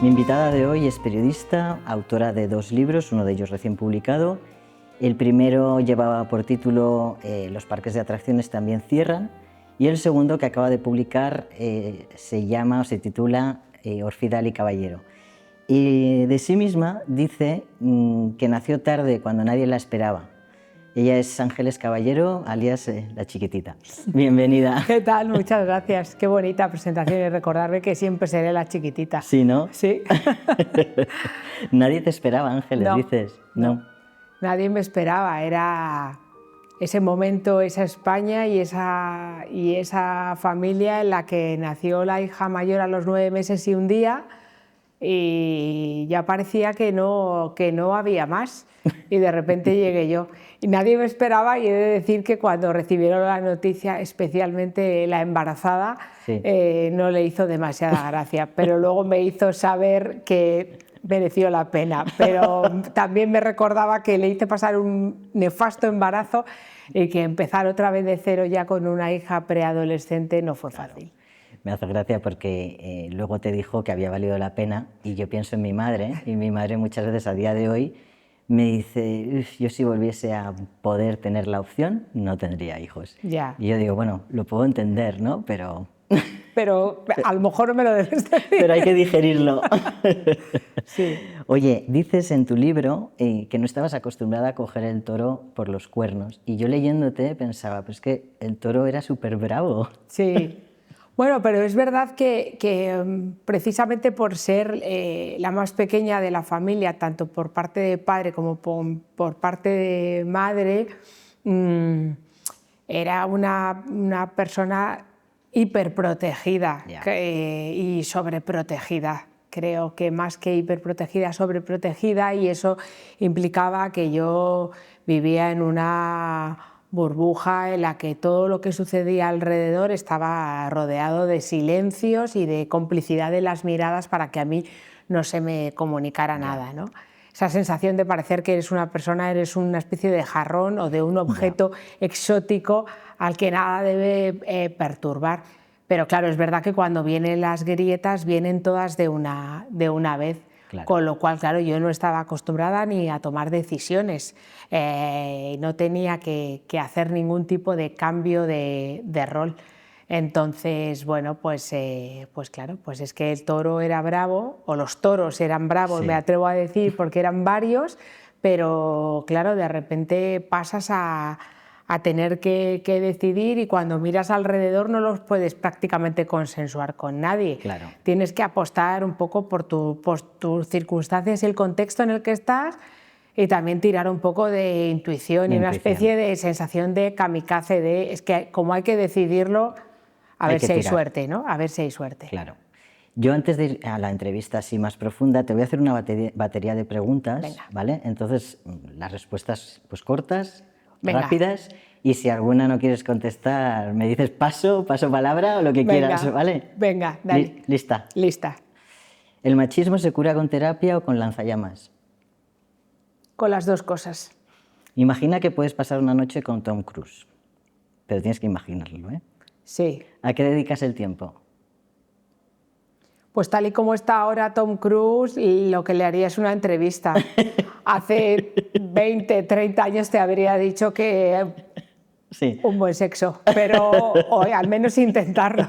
Mi invitada de hoy es periodista, autora de 2 libros, uno de ellos recién publicado. El primero llevaba por título Los parques de atracciones también cierran, y el segundo, que acaba de publicar, se titula Orfidal y Caballero. Y de sí misma dice que nació tarde cuando nadie la esperaba. Ella es Ángeles Caballero, alias La Chiquitita. Bienvenida. ¿Qué tal? Muchas gracias. Qué bonita presentación y recordarme que siempre seré la chiquitita. Sí, ¿no? Sí. Nadie te esperaba, Ángeles, No, dices. No. Nadie me esperaba. Era ese momento, esa España y esa familia en la que nació la hija mayor a los 9 meses y un día, y ya parecía que no había más, y de repente llegué yo. Y nadie me esperaba, y he de decir que cuando recibieron la noticia, especialmente la embarazada, Sí. No le hizo demasiada gracia, pero luego me hizo saber que mereció la pena, pero también me recordaba que le hice pasar un nefasto embarazo y que empezar otra vez de cero ya con una hija preadolescente no fue fácil. Me hace gracia porque luego te dijo que había valido la pena, y yo pienso en mi madre, y mi madre muchas veces a día de hoy me dice, yo si volviese a poder tener la opción, no tendría hijos. Ya. Y yo digo, bueno, lo puedo entender, ¿no? Pero a lo mejor no me lo debes decir. pero hay que digerirlo. Sí. Oye, dices en tu libro que no estabas acostumbrada a coger el toro por los cuernos, y yo leyéndote pensaba, pues que el toro era súper bravo. Sí. Bueno, pero es verdad que precisamente por ser la más pequeña de la familia, tanto por parte de padre como por parte de madre, era una persona hiperprotegida y sobreprotegida. Creo que más que hiperprotegida, sobreprotegida, y eso implicaba que yo vivía en una burbuja en la que todo lo que sucedía alrededor estaba rodeado de silencios y de complicidad de las miradas para que a mí no se me comunicara nada, ¿no? Esa sensación de parecer que eres una persona, eres una especie de jarrón o de un objeto exótico al que nada debe perturbar. Pero claro, es verdad que cuando vienen las grietas vienen todas de una vez. Claro. Con lo cual, claro, yo no estaba acostumbrada ni a tomar decisiones, no tenía que hacer ningún tipo de cambio de rol. Entonces, bueno, pues claro, pues es que el toro era bravo, o los toros eran bravos, Sí. Me atrevo a decir, porque eran varios, pero claro, de repente pasas a tener que decidir, y cuando miras alrededor no los puedes prácticamente consensuar con nadie. Claro. Tienes que apostar un poco por tus circunstancias y el contexto en el que estás, y también tirar un poco de intuición y una especie de sensación de kamikaze, es que como hay que decidirlo, a ver si hay suerte, ¿no? A ver si hay suerte. Claro. Yo, antes de ir a la entrevista así más profunda, te voy a hacer una batería de preguntas. Venga. ¿Vale? Entonces, las respuestas pues cortas, Venga. rápidas, y si alguna no quieres contestar, me dices paso palabra o lo que quieras, ¿vale? Venga, dale. ¿Lista? Lista. ¿El machismo se cura con terapia o con lanzallamas? Con las dos cosas. Imagina que puedes pasar una noche con Tom Cruise, pero tienes que imaginarlo, ¿eh? Sí. ¿A qué dedicas el tiempo? Pues tal y como está ahora Tom Cruise, lo que le haría es una entrevista. Hace 20, 30 años te habría dicho que Sí. un buen sexo, pero hoy al menos intentarlo.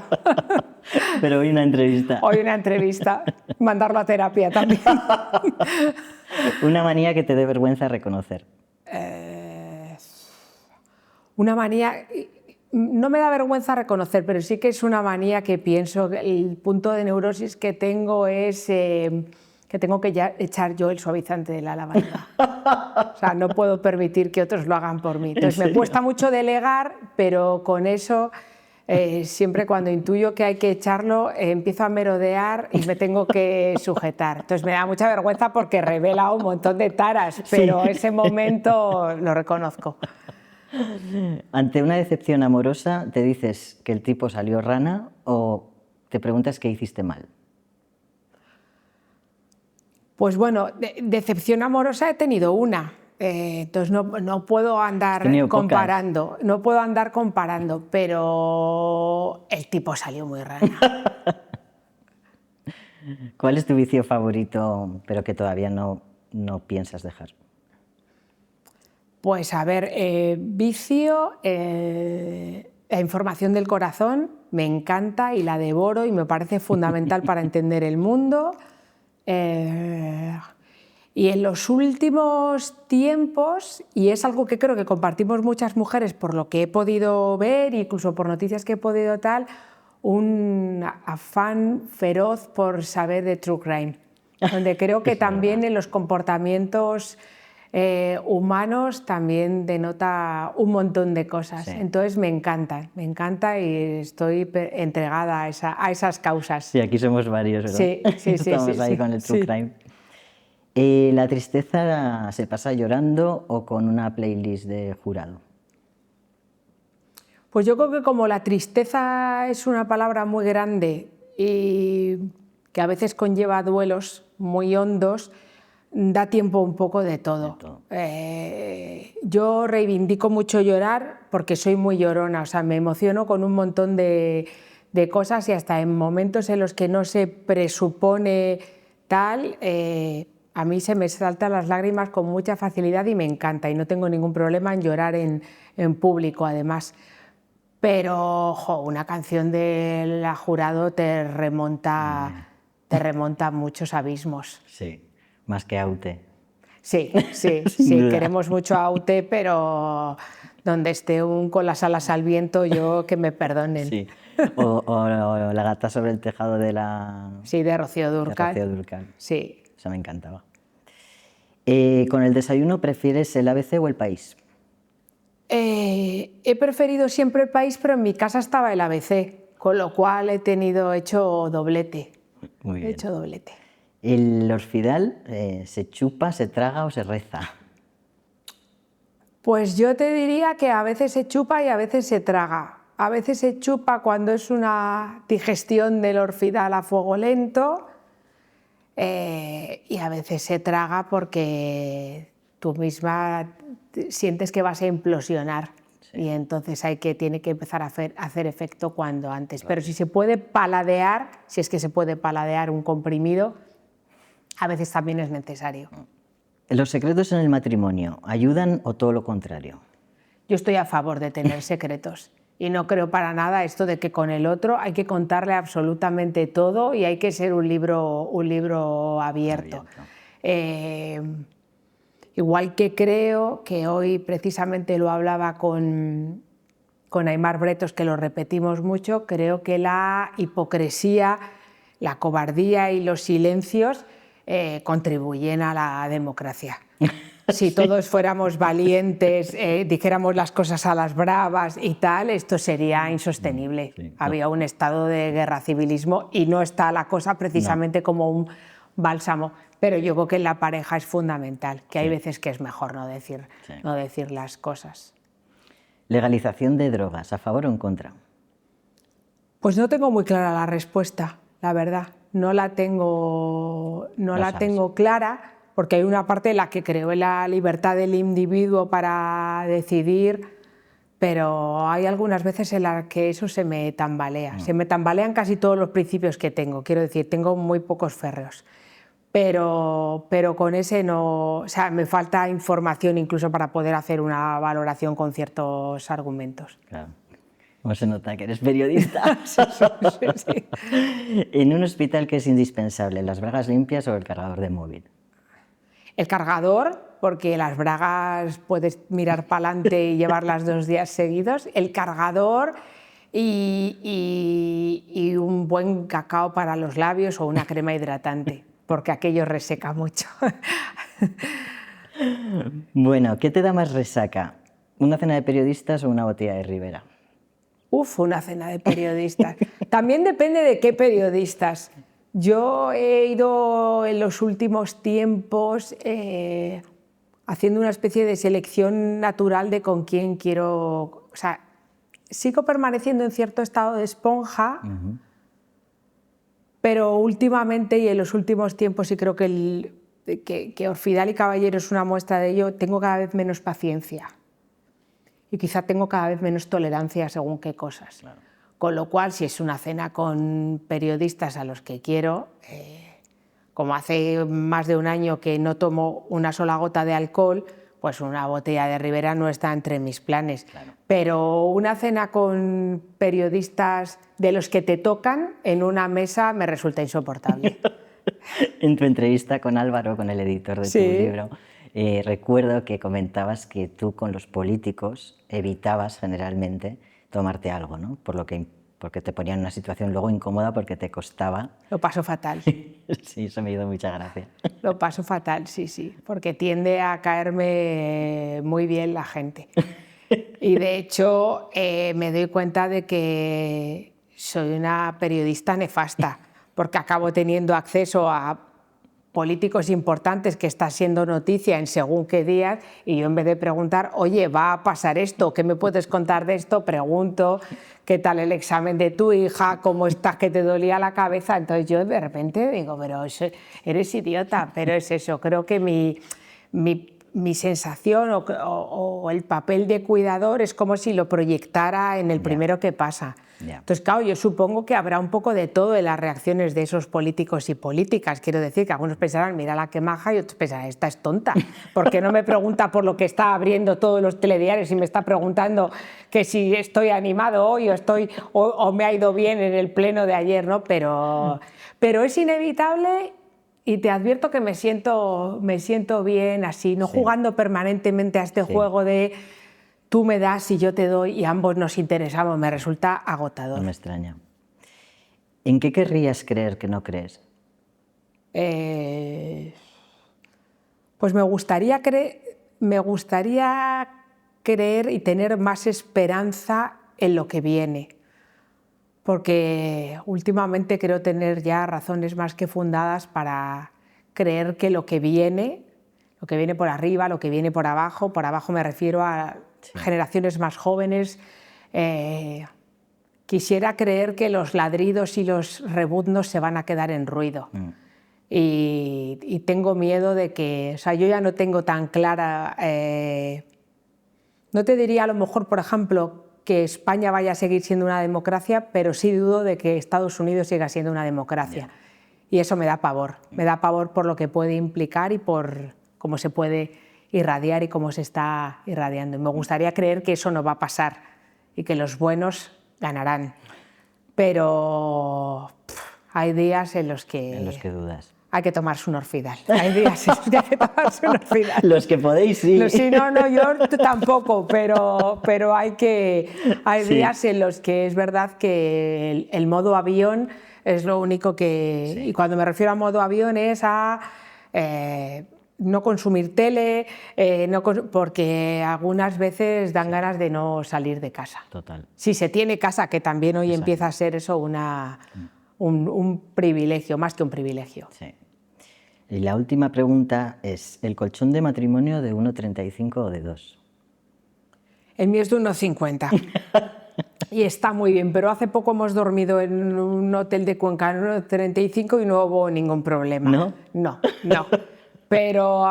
Pero hoy una entrevista. Hoy una entrevista, mandarlo a terapia también. Una manía que te dé vergüenza reconocer. Una manía, no me da vergüenza reconocer, pero sí que es una manía que pienso, el punto de neurosis que tengo es que tengo que ya echar yo el suavizante de la lavadora. O sea, no puedo permitir que otros lo hagan por mí. Entonces me cuesta mucho delegar, pero con eso siempre cuando intuyo que hay que echarlo, empiezo a merodear y me tengo que sujetar. Entonces me da mucha vergüenza porque revela un montón de taras, pero ese momento lo reconozco. Ante una decepción amorosa, ¿te dices que el tipo salió rana o te preguntas qué hiciste mal? Pues bueno, decepción amorosa he tenido una. Entonces no puedo andar comparando, pero el tipo salió muy rana. ¿Cuál es tu vicio favorito, pero que todavía no piensas dejar? Pues a ver, vicio, la información del corazón me encanta y la devoro y me parece fundamental para entender el mundo. Y en los últimos tiempos, y es algo que creo que compartimos muchas mujeres por lo que he podido ver, incluso por noticias que he podido tal, un afán feroz por saber de true crime, donde creo que también en los comportamientos humanos también denota un montón de cosas. Sí. Entonces me encanta y estoy entregada a esas causas. Sí, aquí somos varios, ¿verdad? Sí, Estamos ahí con el true crime. ¿La tristeza se pasa llorando o con una playlist de Jurado? Pues yo creo que como la tristeza es una palabra muy grande y que a veces conlleva duelos muy hondos, da tiempo un poco de todo. Yo reivindico mucho llorar porque soy muy llorona, o sea, me emociono con un montón de cosas y hasta en momentos en los que no se presupone tal, a mí se me saltan las lágrimas con mucha facilidad y me encanta y no tengo ningún problema en llorar en público además. Pero una canción de La Jurado te remonta a muchos abismos. Sí, más que Aute. Sí, queremos mucho a Aute, pero donde esté con las alas al viento, yo que me perdonen. Sí. O La gata sobre el tejado de la... Sí, de Rocío Dúrcal. De Rocío Dúrcal. Sí. Eso me encantaba. ¿Con el desayuno prefieres el ABC o El País? He preferido siempre El País, pero en mi casa estaba el ABC, con lo cual hecho doblete. Muy bien. He hecho doblete. ¿El orfidal se chupa, se traga o se reza? Pues yo te diría que a veces se chupa y a veces se traga. A veces se chupa cuando es una digestión del orfidal a fuego lento y a veces se traga porque tú misma sientes que vas a implosionar. Sí. Y entonces tiene que empezar a hacer efecto cuando antes. Claro. Pero si se puede paladear, si es que se puede paladear un comprimido, a veces también es necesario. ¿Los secretos en el matrimonio ayudan o todo lo contrario? Yo estoy a favor de tener secretos y no creo para nada esto de que con el otro hay que contarle absolutamente todo y hay que ser un libro abierto. Igual que creo que hoy precisamente lo hablaba con Aimar Bretos, que lo repetimos mucho, creo que la hipocresía, la cobardía y los silencios contribuyen a la democracia. Si sí. Todos fuéramos valientes, dijéramos las cosas a las bravas y tal, esto sería insostenible. Sí, había un estado de guerra civilismo y no está la cosa precisamente como un bálsamo. Pero yo creo que en la pareja es fundamental, que hay veces que es mejor no decir las cosas. ¿Legalización de drogas, a favor o en contra? Pues no tengo muy clara la respuesta, la verdad. No la tengo clara, porque hay una parte en la que creo en la libertad del individuo para decidir, pero hay algunas veces en las que eso se me tambalea. Se me tambalean casi todos los principios que tengo, quiero decir, tengo muy pocos férreos. Pero con ese no, o sea, me falta información incluso para poder hacer una valoración con ciertos argumentos. Claro. ¿Cómo se nota que eres periodista? Sí. En un hospital, ¿qué es indispensable? ¿Las bragas limpias o el cargador de móvil? El cargador, porque las bragas puedes mirar para adelante y llevarlas 2 días seguidos. El cargador y un buen cacao para los labios o una crema hidratante, porque aquello reseca mucho. Bueno, ¿qué te da más resaca? ¿Una cena de periodistas o una botella de Ribera? Una cena de periodistas. También depende de qué periodistas. Yo he ido en los últimos tiempos haciendo una especie de selección natural de con quién quiero... O sea, sigo permaneciendo en cierto estado de esponja, pero últimamente y en los últimos tiempos, y creo que Orfidal y Caballero es una muestra de ello, tengo cada vez menos paciencia. Y quizá tengo cada vez menos tolerancia según qué cosas. Claro. Con lo cual, si es una cena con periodistas a los que quiero, como hace más de un año que no tomo una sola gota de alcohol, pues una botella de Ribera no está entre mis planes. Claro. Pero una cena con periodistas de los que te tocan en una mesa me resulta insoportable. En tu entrevista con Álvaro, con el editor de tu libro, recuerdo que comentabas que tú con los políticos evitabas generalmente tomarte algo, ¿no? Porque te ponían en una situación luego incómoda porque te costaba. Lo paso fatal. Sí, eso me hizo mucha gracia. Lo paso fatal, sí, porque tiende a caerme muy bien la gente. Y de hecho me doy cuenta de que soy una periodista nefasta, porque acabo teniendo acceso a políticos importantes que está siendo noticia en según qué días, y yo en vez de preguntar, oye, ¿va a pasar esto? ¿Qué me puedes contar de esto? Pregunto, ¿qué tal el examen de tu hija? ¿Cómo estás? ¿Que te dolía la cabeza? Entonces yo de repente digo, pero eres idiota, pero es eso, creo que mi sensación o el papel de cuidador es como si lo proyectara en el primero que pasa. Entonces, claro, yo supongo que habrá un poco de todo en las reacciones de esos políticos y políticas. Quiero decir que algunos pensarán, mira la que maja, y otros pensarán, esta es tonta, porque no me pregunta por lo que está abriendo todos los telediarios y me está preguntando que si estoy animado hoy o me ha ido bien en el pleno de ayer, ¿no? Pero es inevitable. Y te advierto que me siento bien así, no jugando permanentemente a este juego de tú me das y yo te doy y ambos nos interesamos, me resulta agotador. No me extraña. ¿En qué querrías creer que no crees? Pues me gustaría creer y tener más esperanza en lo que viene, porque últimamente creo tener ya razones más que fundadas para creer que lo que viene por arriba, lo que viene por abajo me refiero a generaciones más jóvenes, quisiera creer que los ladridos y los rebuznos se van a quedar en ruido. Y tengo miedo de que, o sea, yo ya no tengo tan clara, no te diría a lo mejor, por ejemplo, que España vaya a seguir siendo una democracia, pero sí dudo de que Estados Unidos siga siendo una democracia. Y eso me da pavor por lo que puede implicar y por cómo se puede irradiar y cómo se está irradiando. Y me gustaría creer que eso no va a pasar y que los buenos ganarán. Pero hay días en los que dudas. Hay que tomarse un Orfidal. Hay días en los que hay que tomarse un Orfidal. Los que podéis, sí. Sí, no, yo tampoco, pero hay días en los que es verdad que el modo avión es lo único que... Sí. Y cuando me refiero a modo avión es a no consumir tele, porque algunas veces dan ganas de no salir de casa. Total. Si se tiene casa, que también hoy empieza a ser eso un privilegio, más que un privilegio. Sí. Y la última pregunta es, ¿el colchón de matrimonio de 1,35 o de 2? El mío es de 1,50 y está muy bien, pero hace poco hemos dormido en un hotel de Cuenca en 1,35 y no hubo ningún problema. ¿No? No. Pero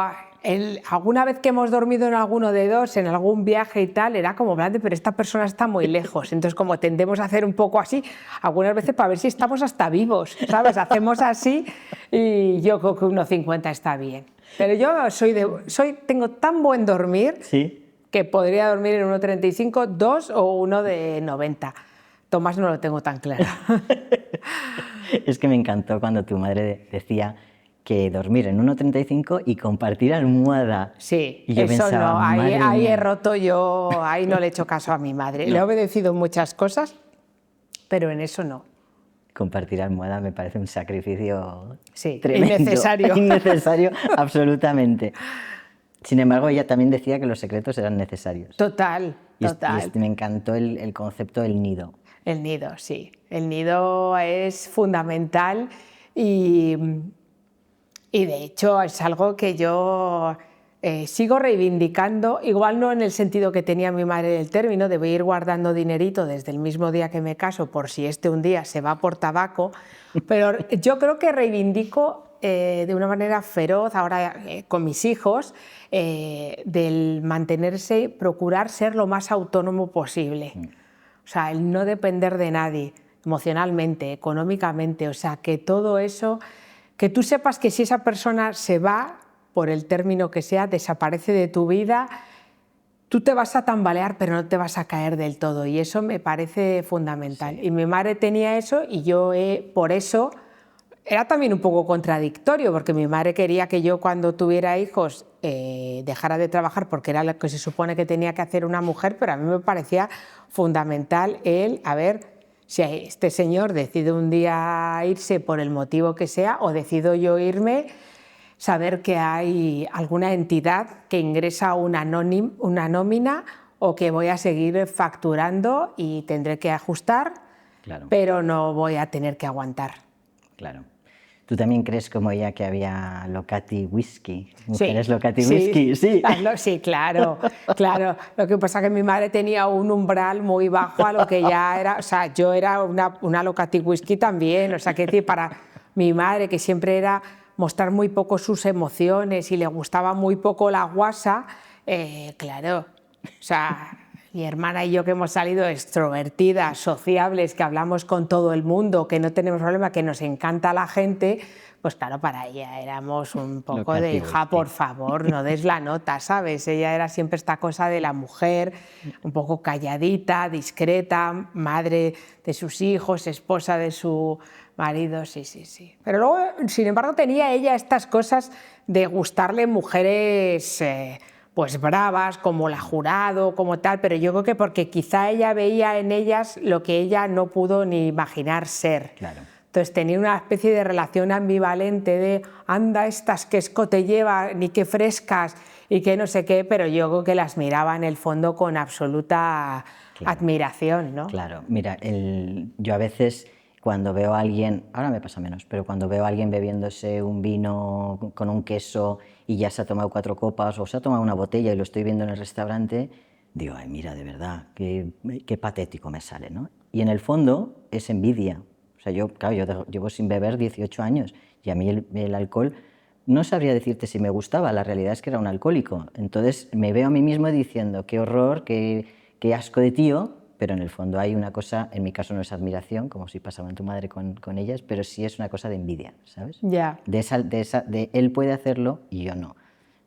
alguna vez que hemos dormido en alguno de 2, en algún viaje y tal, era como, pero esta persona está muy lejos. Entonces, como tendemos a hacer un poco así, algunas veces para ver si estamos hasta vivos, ¿sabes? Hacemos así y yo creo que 1,50 está bien. Pero yo tengo tan buen dormir, ¿sí?, que podría dormir en 1,35, 2 o uno de 90. Tomás no lo tengo tan claro. Es que me encantó cuando tu madre decía que dormir en 1,35 y compartir almohada. Sí, y yo eso pensaba, no, ahí he roto yo, ahí no le he hecho caso a mi madre. No. Le he obedecido en muchas cosas, pero en eso no. Compartir almohada me parece un sacrificio tremendo. Innecesario. Innecesario, absolutamente. Sin embargo, ella también decía que los secretos eran necesarios. Total. Y me encantó el concepto del nido. El nido, sí. El nido es fundamental y de hecho es algo que yo sigo reivindicando, igual no en el sentido que tenía mi madre del término, de voy a ir guardando dinerito desde el mismo día que me caso por si un día se va por tabaco, pero yo creo que reivindico de una manera feroz ahora con mis hijos del mantenerse, procurar ser lo más autónomo posible. O sea, el no depender de nadie, emocionalmente, económicamente, o sea, que todo eso, que tú sepas que si esa persona se va, por el término que sea, desaparece de tu vida, tú te vas a tambalear, pero no te vas a caer del todo, y eso me parece fundamental. Sí. Y mi madre tenía eso y yo por eso... Era también un poco contradictorio, porque mi madre quería que yo cuando tuviera hijos dejara de trabajar porque era lo que se supone que tenía que hacer una mujer, pero a mí me parecía fundamental a ver, si este señor decide un día irse por el motivo que sea o decido yo irme, saber que hay alguna entidad que ingresa una nómina o que voy a seguir facturando y tendré que ajustar, claro, pero no voy a tener que aguantar. Claro. ¿Tú también crees como ella que había Locati Whisky? ¿Mujeres sí, Locati Whisky? Sí, sí, claro, claro. Lo que pasa es que mi madre tenía un umbral muy bajo a lo que ya era, o sea, yo era una Locati Whisky también, o sea, que decir, para mi madre, que siempre era mostrar muy poco sus emociones y le gustaba muy poco la guasa, claro, o sea... Mi hermana y yo, que hemos salido extrovertidas, sociables, que hablamos con todo el mundo, que no tenemos problema, que nos encanta la gente, pues claro, para ella éramos un poco de hija, por favor, no des la nota, ¿sabes? Ella era siempre esta cosa de la mujer, un poco calladita, discreta, madre de sus hijos, esposa de su marido, sí, sí, sí. Pero luego, sin embargo, tenía ella estas cosas de gustarle mujeres... pues bravas, como la Jurado, como tal, pero yo creo que porque quizá ella veía en ellas lo que ella no pudo ni imaginar ser. Claro. Entonces tenía una especie de relación ambivalente de anda estas que escote lleva, ni qué frescas y que no sé qué, pero yo creo que las miraba en el fondo con absoluta admiración, ¿no? Claro, mira, yo a veces cuando veo a alguien, ahora me pasa menos, pero cuando veo a alguien bebiéndose un vino con un queso y ya se ha tomado 4 copas o se ha tomado una botella y lo estoy viendo en el restaurante, digo, ay, mira, de verdad, qué patético me sale, ¿no? Y en el fondo es envidia. O sea, claro, yo llevo sin beber 18 años y a mí el alcohol no sabría decirte si me gustaba, la realidad es que era un alcohólico. Entonces me veo a mí mismo diciendo, qué horror, qué asco de tío, pero en el fondo hay una cosa, en mi caso no es admiración, como si pasaba en tu madre con ellas, pero sí es una cosa de envidia, ¿sabes? Ya. De él puede hacerlo y yo no.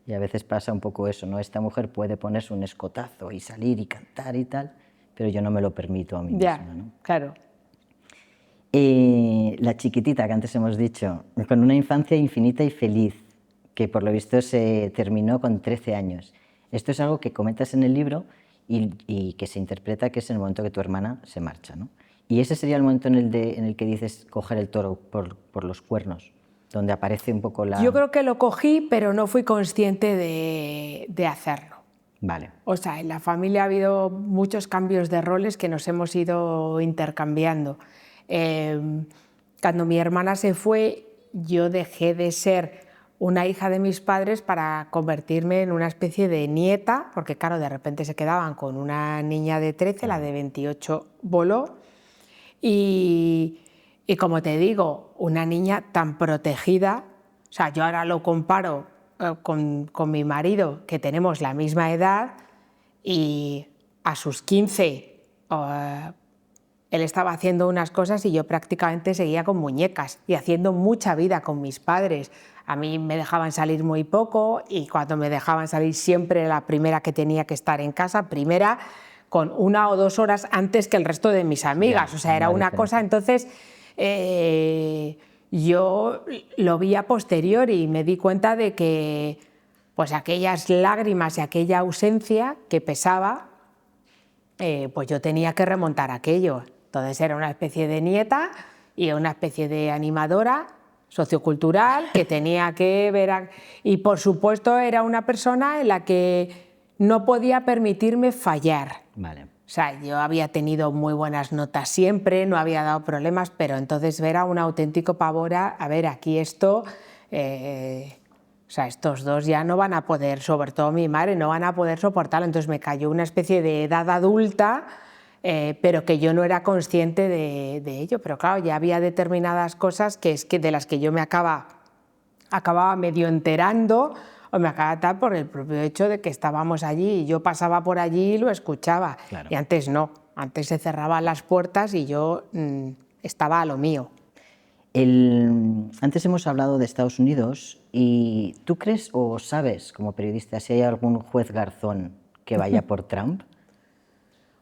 Y a veces pasa un poco eso, ¿no? Esta mujer puede ponerse un escotazo y salir y cantar y tal, pero yo no me lo permito a mí misma, ¿no? Claro. La chiquitita que antes hemos dicho, con una infancia infinita y feliz, que por lo visto se terminó con 13 años. Esto es algo que comentas en el libro y que se interpreta que es en el momento que tu hermana se marcha, ¿no? Y ese sería el momento en el que dices coger el toro por los cuernos, donde aparece un poco la... Yo creo que lo cogí, pero no fui consciente de hacerlo. Vale. O sea, en la familia ha habido muchos cambios de roles que nos hemos ido intercambiando. Cuando mi hermana se fue, yo dejé de ser una hija de mis padres para convertirme en una especie de nieta, porque claro, de repente se quedaban con una niña de 13, la de 28 voló, y como te digo, una niña tan protegida, o sea, yo ahora lo comparo con mi marido, que tenemos la misma edad, y a sus 15 él estaba haciendo unas cosas y yo prácticamente seguía con muñecas y haciendo mucha vida con mis padres. A mí me dejaban salir muy poco y cuando me dejaban salir siempre era la primera que tenía que estar en casa, primera con 1 o 2 horas antes que el resto de mis amigas. Ya, o sea, era una cosa, entonces yo lo vi a posteriori y me di cuenta de que pues aquellas lágrimas y aquella ausencia que pesaba, pues yo tenía que remontar aquello. Entonces era una especie de nieta y una especie de animadora sociocultural que tenía que ver... Y por supuesto era una persona en la que no podía permitirme fallar. Vale. O sea, yo había tenido muy buenas notas siempre, no había dado problemas, pero entonces era un auténtico pavor a ver, aquí esto... o sea, estos dos ya no van a poder, sobre todo mi madre, no van a poder soportarlo. Entonces me cayó una especie de edad adulta, pero que yo no era consciente de ello. Pero claro, ya había determinadas cosas de las que yo me acababa medio enterando o me acaba tal por el propio hecho de que estábamos allí y yo pasaba por allí y lo escuchaba. Claro. Y antes no, antes se cerraban las puertas y yo estaba a lo mío. Antes hemos hablado de Estados Unidos y ¿tú crees o sabes como periodista si hay algún juez garzón que vaya por Trump?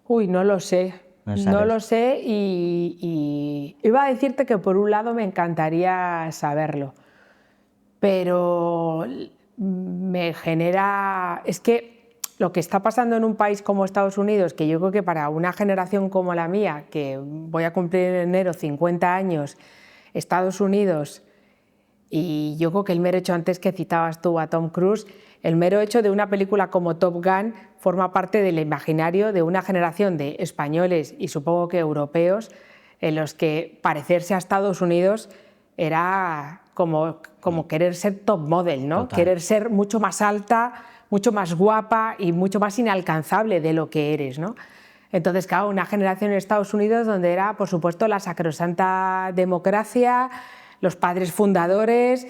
Uy, no lo sé. No lo sé y iba a decirte que por un lado me encantaría saberlo, pero me genera... Es que lo que está pasando en un país como Estados Unidos, que yo creo que para una generación como la mía, que voy a cumplir en enero 50 años, Estados Unidos, y yo creo que el mero hecho, antes que citabas tú a Tom Cruise, el mero hecho de una película como Top Gun forma parte del imaginario de una generación de españoles y supongo que europeos en los que parecerse a Estados Unidos era como querer ser top model, ¿no? Total. Querer ser mucho más alta, mucho más guapa y mucho más inalcanzable de lo que eres, ¿no? Entonces, claro, una generación en Estados Unidos donde era, por supuesto, la sacrosanta democracia, los padres fundadores,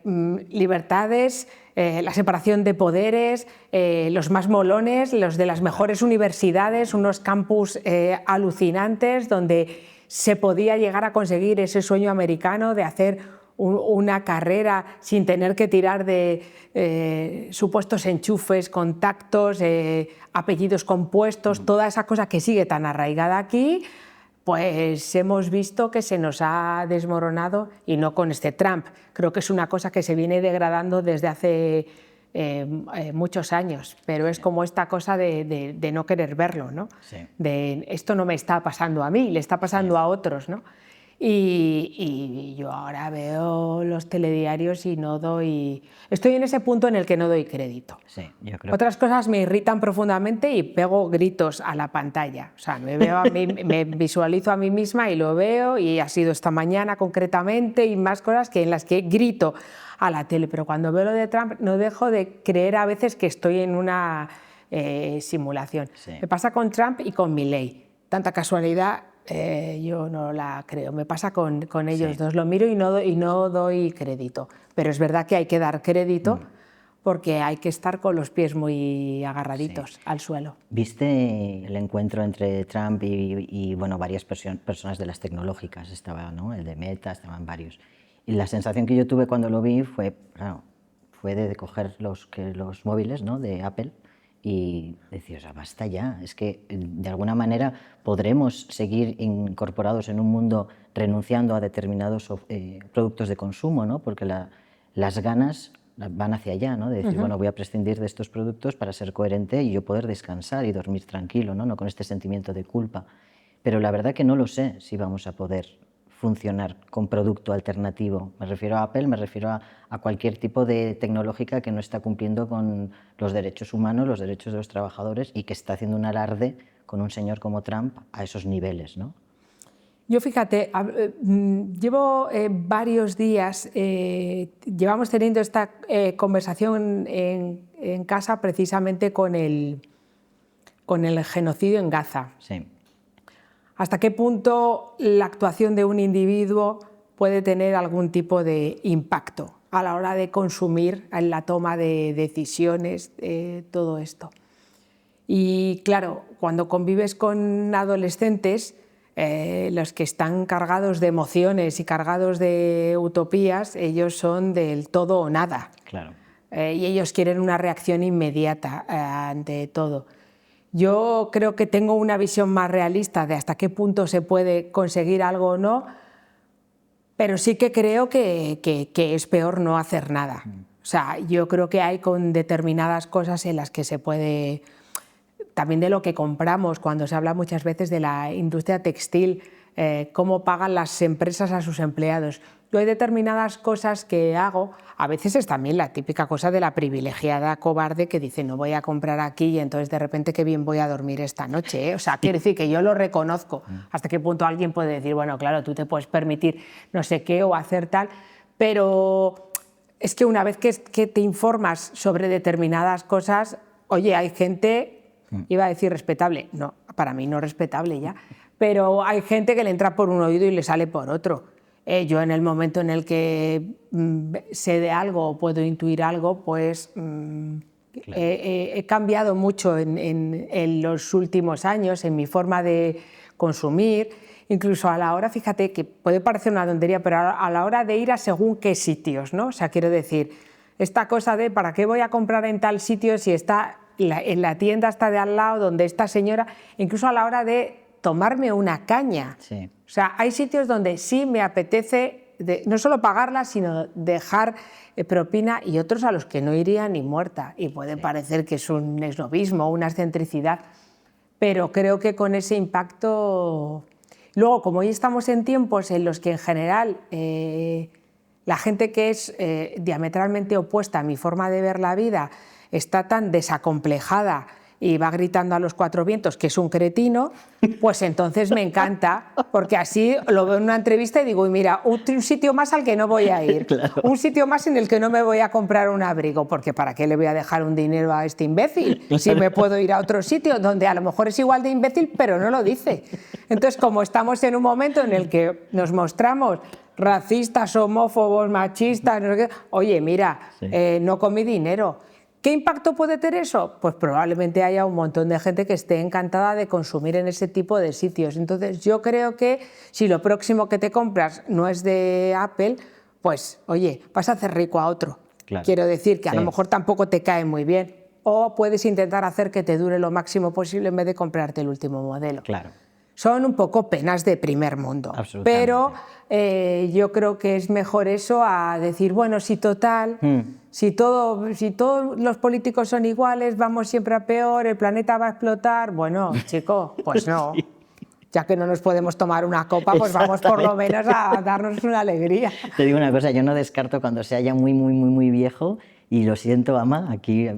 libertades, la separación de poderes, los más molones, los de las mejores universidades, unos campus alucinantes donde se podía llegar a conseguir ese sueño americano de hacer una carrera sin tener que tirar de supuestos enchufes, contactos, apellidos compuestos, toda esa cosa que sigue tan arraigada aquí, pues hemos visto que se nos ha desmoronado, y no con este Trump. Creo que es una cosa que se viene degradando desde hace muchos años, pero es como esta cosa de no querer verlo, ¿no? Sí. De esto no me está pasando a mí, le está pasando a otros, ¿no? Y yo ahora veo los telediarios y no doy... Estoy en ese punto en el que no doy crédito. Sí, yo creo. Otras cosas me irritan profundamente y pego gritos a la pantalla. O sea, me veo a mí, me visualizo a mí misma y lo veo, y ha sido esta mañana concretamente, y más cosas que en las que grito a la tele. Pero cuando veo lo de Trump no dejo de creer a veces que estoy en una simulación. Sí. Me pasa con Trump y con Milei. Tanta casualidad. Yo no la creo, me pasa con ellos dos, lo miro y no doy crédito, pero es verdad que hay que dar crédito porque hay que estar con los pies muy agarraditos al suelo. ¿Viste el encuentro entre Trump y bueno, varias personas de las tecnológicas? Estaba, ¿no?, el de Meta, estaban varios. Y la sensación que yo tuve cuando lo vi fue, claro, fue de coger los móviles, ¿no?, de Apple, y decir, o sea, basta ya, es que de alguna manera podremos seguir incorporados en un mundo renunciando a determinados productos de consumo, ¿no? Porque las ganas van hacia allá, ¿no? De decir, bueno, voy a prescindir de estos productos para ser coherente y yo poder descansar y dormir tranquilo, ¿no? No con este sentimiento de culpa. Pero la verdad que no lo sé si vamos a poder funcionar con producto alternativo. Me refiero a Apple, me refiero a cualquier tipo de tecnológica que no está cumpliendo con los derechos humanos, los derechos de los trabajadores, y que está haciendo un alarde con un señor como Trump a esos niveles, ¿no? Yo, fíjate, llevo varios días, llevamos teniendo esta conversación en casa precisamente con el genocidio en Gaza. Sí. ¿Hasta qué punto la actuación de un individuo puede tener algún tipo de impacto a la hora de consumir, en la toma de decisiones, todo esto? Y claro, cuando convives con adolescentes, los que están cargados de emociones y cargados de utopías, ellos son del todo o nada. Claro. Y ellos quieren una reacción inmediata ante todo. Yo creo que tengo una visión más realista de hasta qué punto se puede conseguir algo o no, pero sí que creo que es peor no hacer nada. O sea, yo creo que hay con determinadas cosas en las que se puede... También de lo que compramos, cuando se habla muchas veces de la industria textil, cómo pagan las empresas a sus empleados. Yo hay determinadas cosas que hago, a veces es también la típica cosa de la privilegiada cobarde que dice no voy a comprar aquí y entonces de repente qué bien voy a dormir esta noche, ¿eh? O sea, quiero decir que yo lo reconozco. Hasta qué punto alguien puede decir, bueno, claro, tú te puedes permitir no sé qué o hacer tal, pero es que una vez que te informas sobre determinadas cosas, oye, hay gente... Iba a decir respetable, no, para mí no respetable ya, pero hay gente que le entra por un oído y le sale por otro. Yo en el momento en el que sé de algo o puedo intuir algo, pues he cambiado mucho en los últimos años en mi forma de consumir, incluso a la hora, fíjate que puede parecer una tontería, pero a la hora de ir a según qué sitios, ¿no? O sea, quiero decir, esta cosa de ¿para qué voy a comprar en tal sitio si está en la tienda está de al lado donde esta señora, incluso a la hora de tomarme una caña. Sí. O sea, hay sitios donde sí me apetece no solo pagarla, sino dejar propina, y otros a los que no iría ni muerta. Y puede parecer que es un esnobismo, una excentricidad, pero creo que con ese impacto... Luego, como hoy estamos en tiempos en los que en general la gente que es diametralmente opuesta a mi forma de ver la vida está tan desacomplejada y va gritando a los cuatro vientos que es un cretino, pues entonces me encanta, porque así lo veo en una entrevista y digo, mira, un sitio más al que no voy a ir, claro. Un sitio más en el que no me voy a comprar un abrigo, porque ¿para qué le voy a dejar un dinero a este imbécil? Si me puedo ir a otro sitio donde a lo mejor es igual de imbécil, pero no lo dice. Entonces, como estamos en un momento en el que nos mostramos racistas, homófobos, machistas, no sé qué, oye, mira, no con mi dinero. ¿Qué impacto puede tener eso? Pues probablemente haya un montón de gente que esté encantada de consumir en ese tipo de sitios. Entonces yo creo que si lo próximo que te compras no es de Apple, pues oye, vas a hacer rico a otro. Claro. Quiero decir que a lo mejor tampoco te cae muy bien. O puedes intentar hacer que te dure lo máximo posible en vez de comprarte el último modelo. Claro. Son un poco penas de primer mundo, pero yo creo que es mejor eso a decir, bueno, si total, si todos los políticos son iguales, vamos siempre a peor, el planeta va a explotar. Bueno, chico, pues no. Sí. Ya que no nos podemos tomar una copa, pues vamos por lo menos a darnos una alegría. Te digo una cosa, yo no descarto cuando sea ya muy viejo, y lo siento, ama, aquí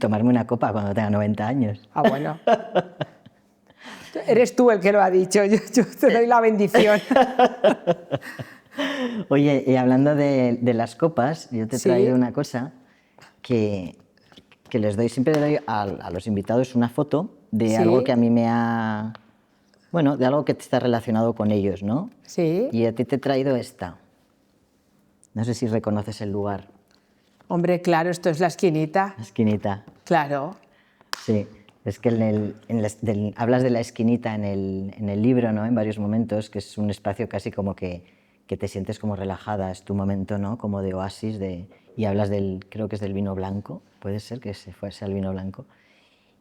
tomarme una copa cuando tenga 90 años. Ah, bueno. Eres tú el que lo ha dicho, yo te doy la bendición. Oye, y hablando de las copas, yo te he traído una cosa que siempre le doy a los invitados una foto de algo que a mí me ha... Bueno, de algo que está relacionado con ellos, ¿no? Sí. Y a ti te he traído esta. No sé si reconoces el lugar. Hombre, claro, esto es la esquinita. La esquinita. Claro. Sí. Es que hablas de la esquinita en el libro, ¿no? En varios momentos, que es un espacio casi como que te sientes como relajada, es tu momento, ¿no? Como de oasis, y hablas creo que es del vino blanco, puede ser que sea el vino blanco.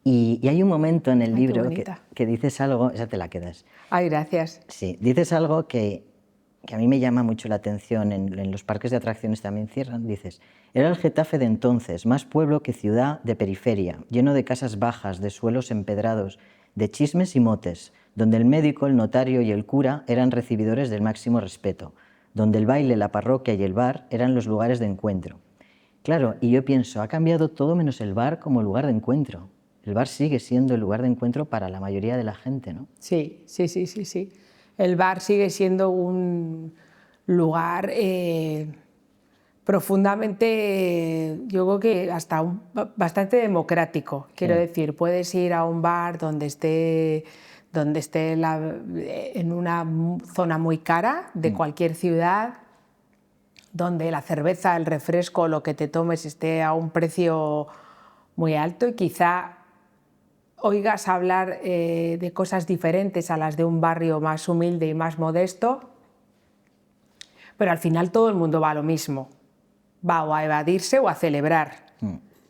Y hay un momento en el libro que dices algo, esa te la quedas. Ay, gracias. Sí, dices algo que a mí me llama mucho la atención, en los parques de atracciones también cierran, dices, era el Getafe de entonces, más pueblo que ciudad de periferia, lleno de casas bajas, de suelos empedrados, de chismes y motes, donde el médico, el notario y el cura eran recibidores del máximo respeto, donde el baile, la parroquia y el bar eran los lugares de encuentro. Claro, y yo pienso, ha cambiado todo menos el bar como lugar de encuentro. El bar sigue siendo el lugar de encuentro para la mayoría de la gente, ¿no? Sí. El bar sigue siendo un lugar profundamente, yo creo que hasta bastante democrático. Quiero decir, puedes ir a un bar donde esté en una zona muy cara de cualquier ciudad, donde la cerveza, el refresco, lo que te tomes esté a un precio muy alto, y quizá oigas hablar de cosas diferentes a las de un barrio más humilde y más modesto, pero al final todo el mundo va a lo mismo, va o a evadirse o a celebrar.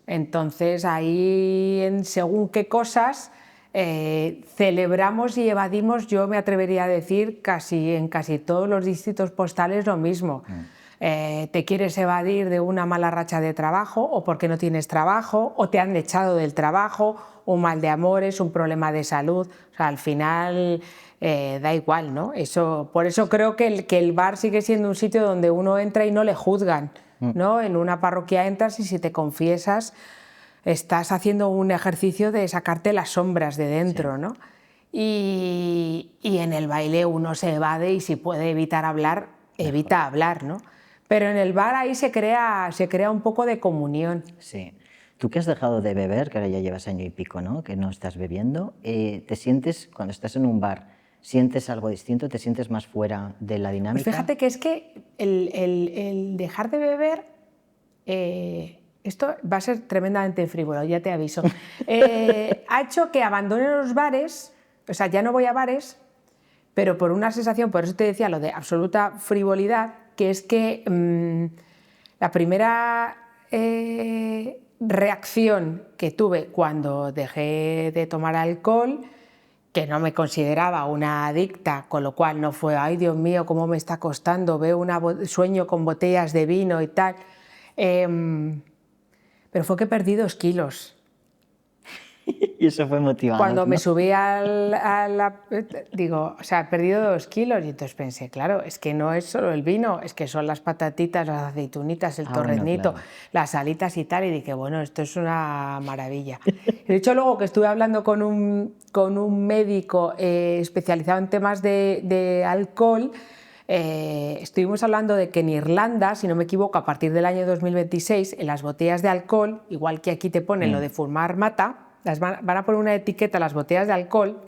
Entonces ahí, en según qué cosas, celebramos y evadimos, yo me atrevería a decir, en casi todos los distritos postales lo mismo. Te quieres evadir de una mala racha de trabajo, o porque no tienes trabajo, o te han echado del trabajo, un mal de amores, un problema de salud. O sea, al final da igual, ¿no? Por eso creo que el bar sigue siendo un sitio donde uno entra y no le juzgan, ¿no? En una parroquia entras y si te confiesas estás haciendo un ejercicio de sacarte las sombras de dentro, ¿no? Y en el baile uno se evade, y si puede evitar hablar, evita hablar, ¿no? Pero en el bar ahí se crea un poco de comunión. Sí. Tú que has dejado de beber, que ahora ya llevas año y pico, ¿no? Que no estás bebiendo, ¿te sientes, cuando estás en un bar, ¿Sientes algo distinto? ¿Te sientes más fuera de la dinámica? Pues fíjate que es que el dejar de beber, esto va a ser tremendamente frívolo, ya te aviso, ha hecho que abandone los bares, o sea, ya no voy a bares, pero por una sensación, por eso te decía lo de absoluta frivolidad, que es que la primera reacción que tuve cuando dejé de tomar alcohol, que no me consideraba una adicta, con lo cual no fue, ay Dios mío, cómo me está costando, sueño con botellas de vino y tal, pero fue que perdí 2 kilos. Y eso fue motivante. Cuando me subí digo, o sea, he perdido 2 kilos y entonces pensé, claro, es que no es solo el vino, es que son las patatitas, las aceitunitas, el torreznito, bueno, claro, las alitas y tal, y dije, bueno, esto es una maravilla. De hecho, luego que estuve hablando con un médico especializado en temas de alcohol, estuvimos hablando de que en Irlanda, si no me equivoco, a partir del año 2026, en las botellas de alcohol, igual que aquí te ponen lo de fumar mata, van a poner una etiqueta a las botellas de alcohol,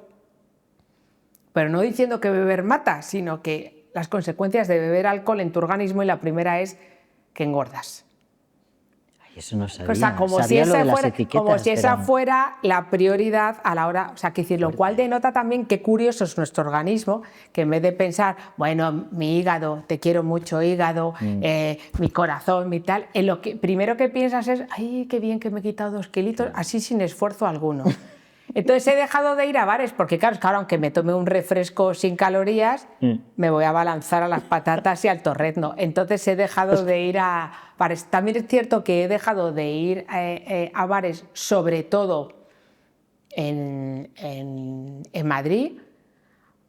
pero no diciendo que beber mata, sino que las consecuencias de beber alcohol en tu organismo, y la primera es que engordas. Ay, eso no sabía. O sea, como si esa fuera la prioridad a la hora, o sea, que decir, lo cual denota también qué curioso es nuestro organismo, que en vez de pensar, bueno, mi hígado, te quiero mucho hígado, mi corazón, mi tal, en lo que primero que piensas es, ay, qué bien que me he quitado 2 kilitos, así sin esfuerzo alguno. Entonces he dejado de ir a bares, porque claro, aunque me tome un refresco sin calorías, me voy a balanzar a las patatas y al torrezno. Entonces he dejado de ir a bares. También es cierto que he dejado de ir a bares, sobre todo en Madrid,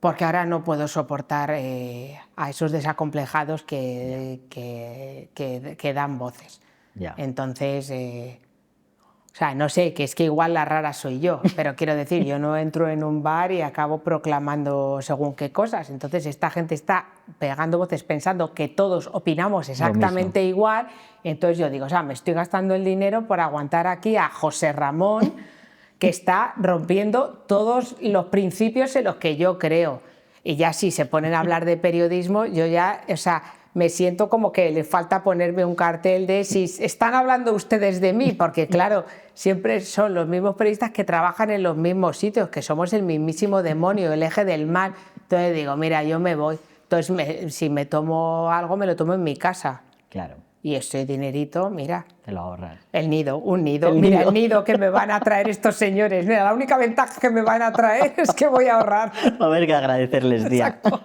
porque ahora no puedo soportar a esos desacomplejados que dan voces. Entonces... O sea, no sé, que es que igual la rara soy yo, pero quiero decir, yo no entro en un bar y acabo proclamando según qué cosas. Entonces esta gente está pegando voces pensando que todos opinamos exactamente igual. Entonces yo digo, o sea, me estoy gastando el dinero por aguantar aquí a José Ramón, que está rompiendo todos los principios en los que yo creo. Y ya si se ponen a hablar de periodismo, yo ya, o sea... me siento como que le falta ponerme un cartel de si están hablando ustedes de mí, porque claro, siempre son los mismos periodistas que trabajan en los mismos sitios, que somos el mismísimo demonio, el eje del mal. Entonces digo, mira, yo me voy. Entonces, si me tomo algo, me lo tomo en mi casa. Claro. Y ese dinerito, mira... Te lo ahorras. El nido. Mira, el nido que me van a traer estos señores. Mira, la única ventaja que me van a traer es que voy a ahorrar. Va a haber que agradecerles, tía. Exacto.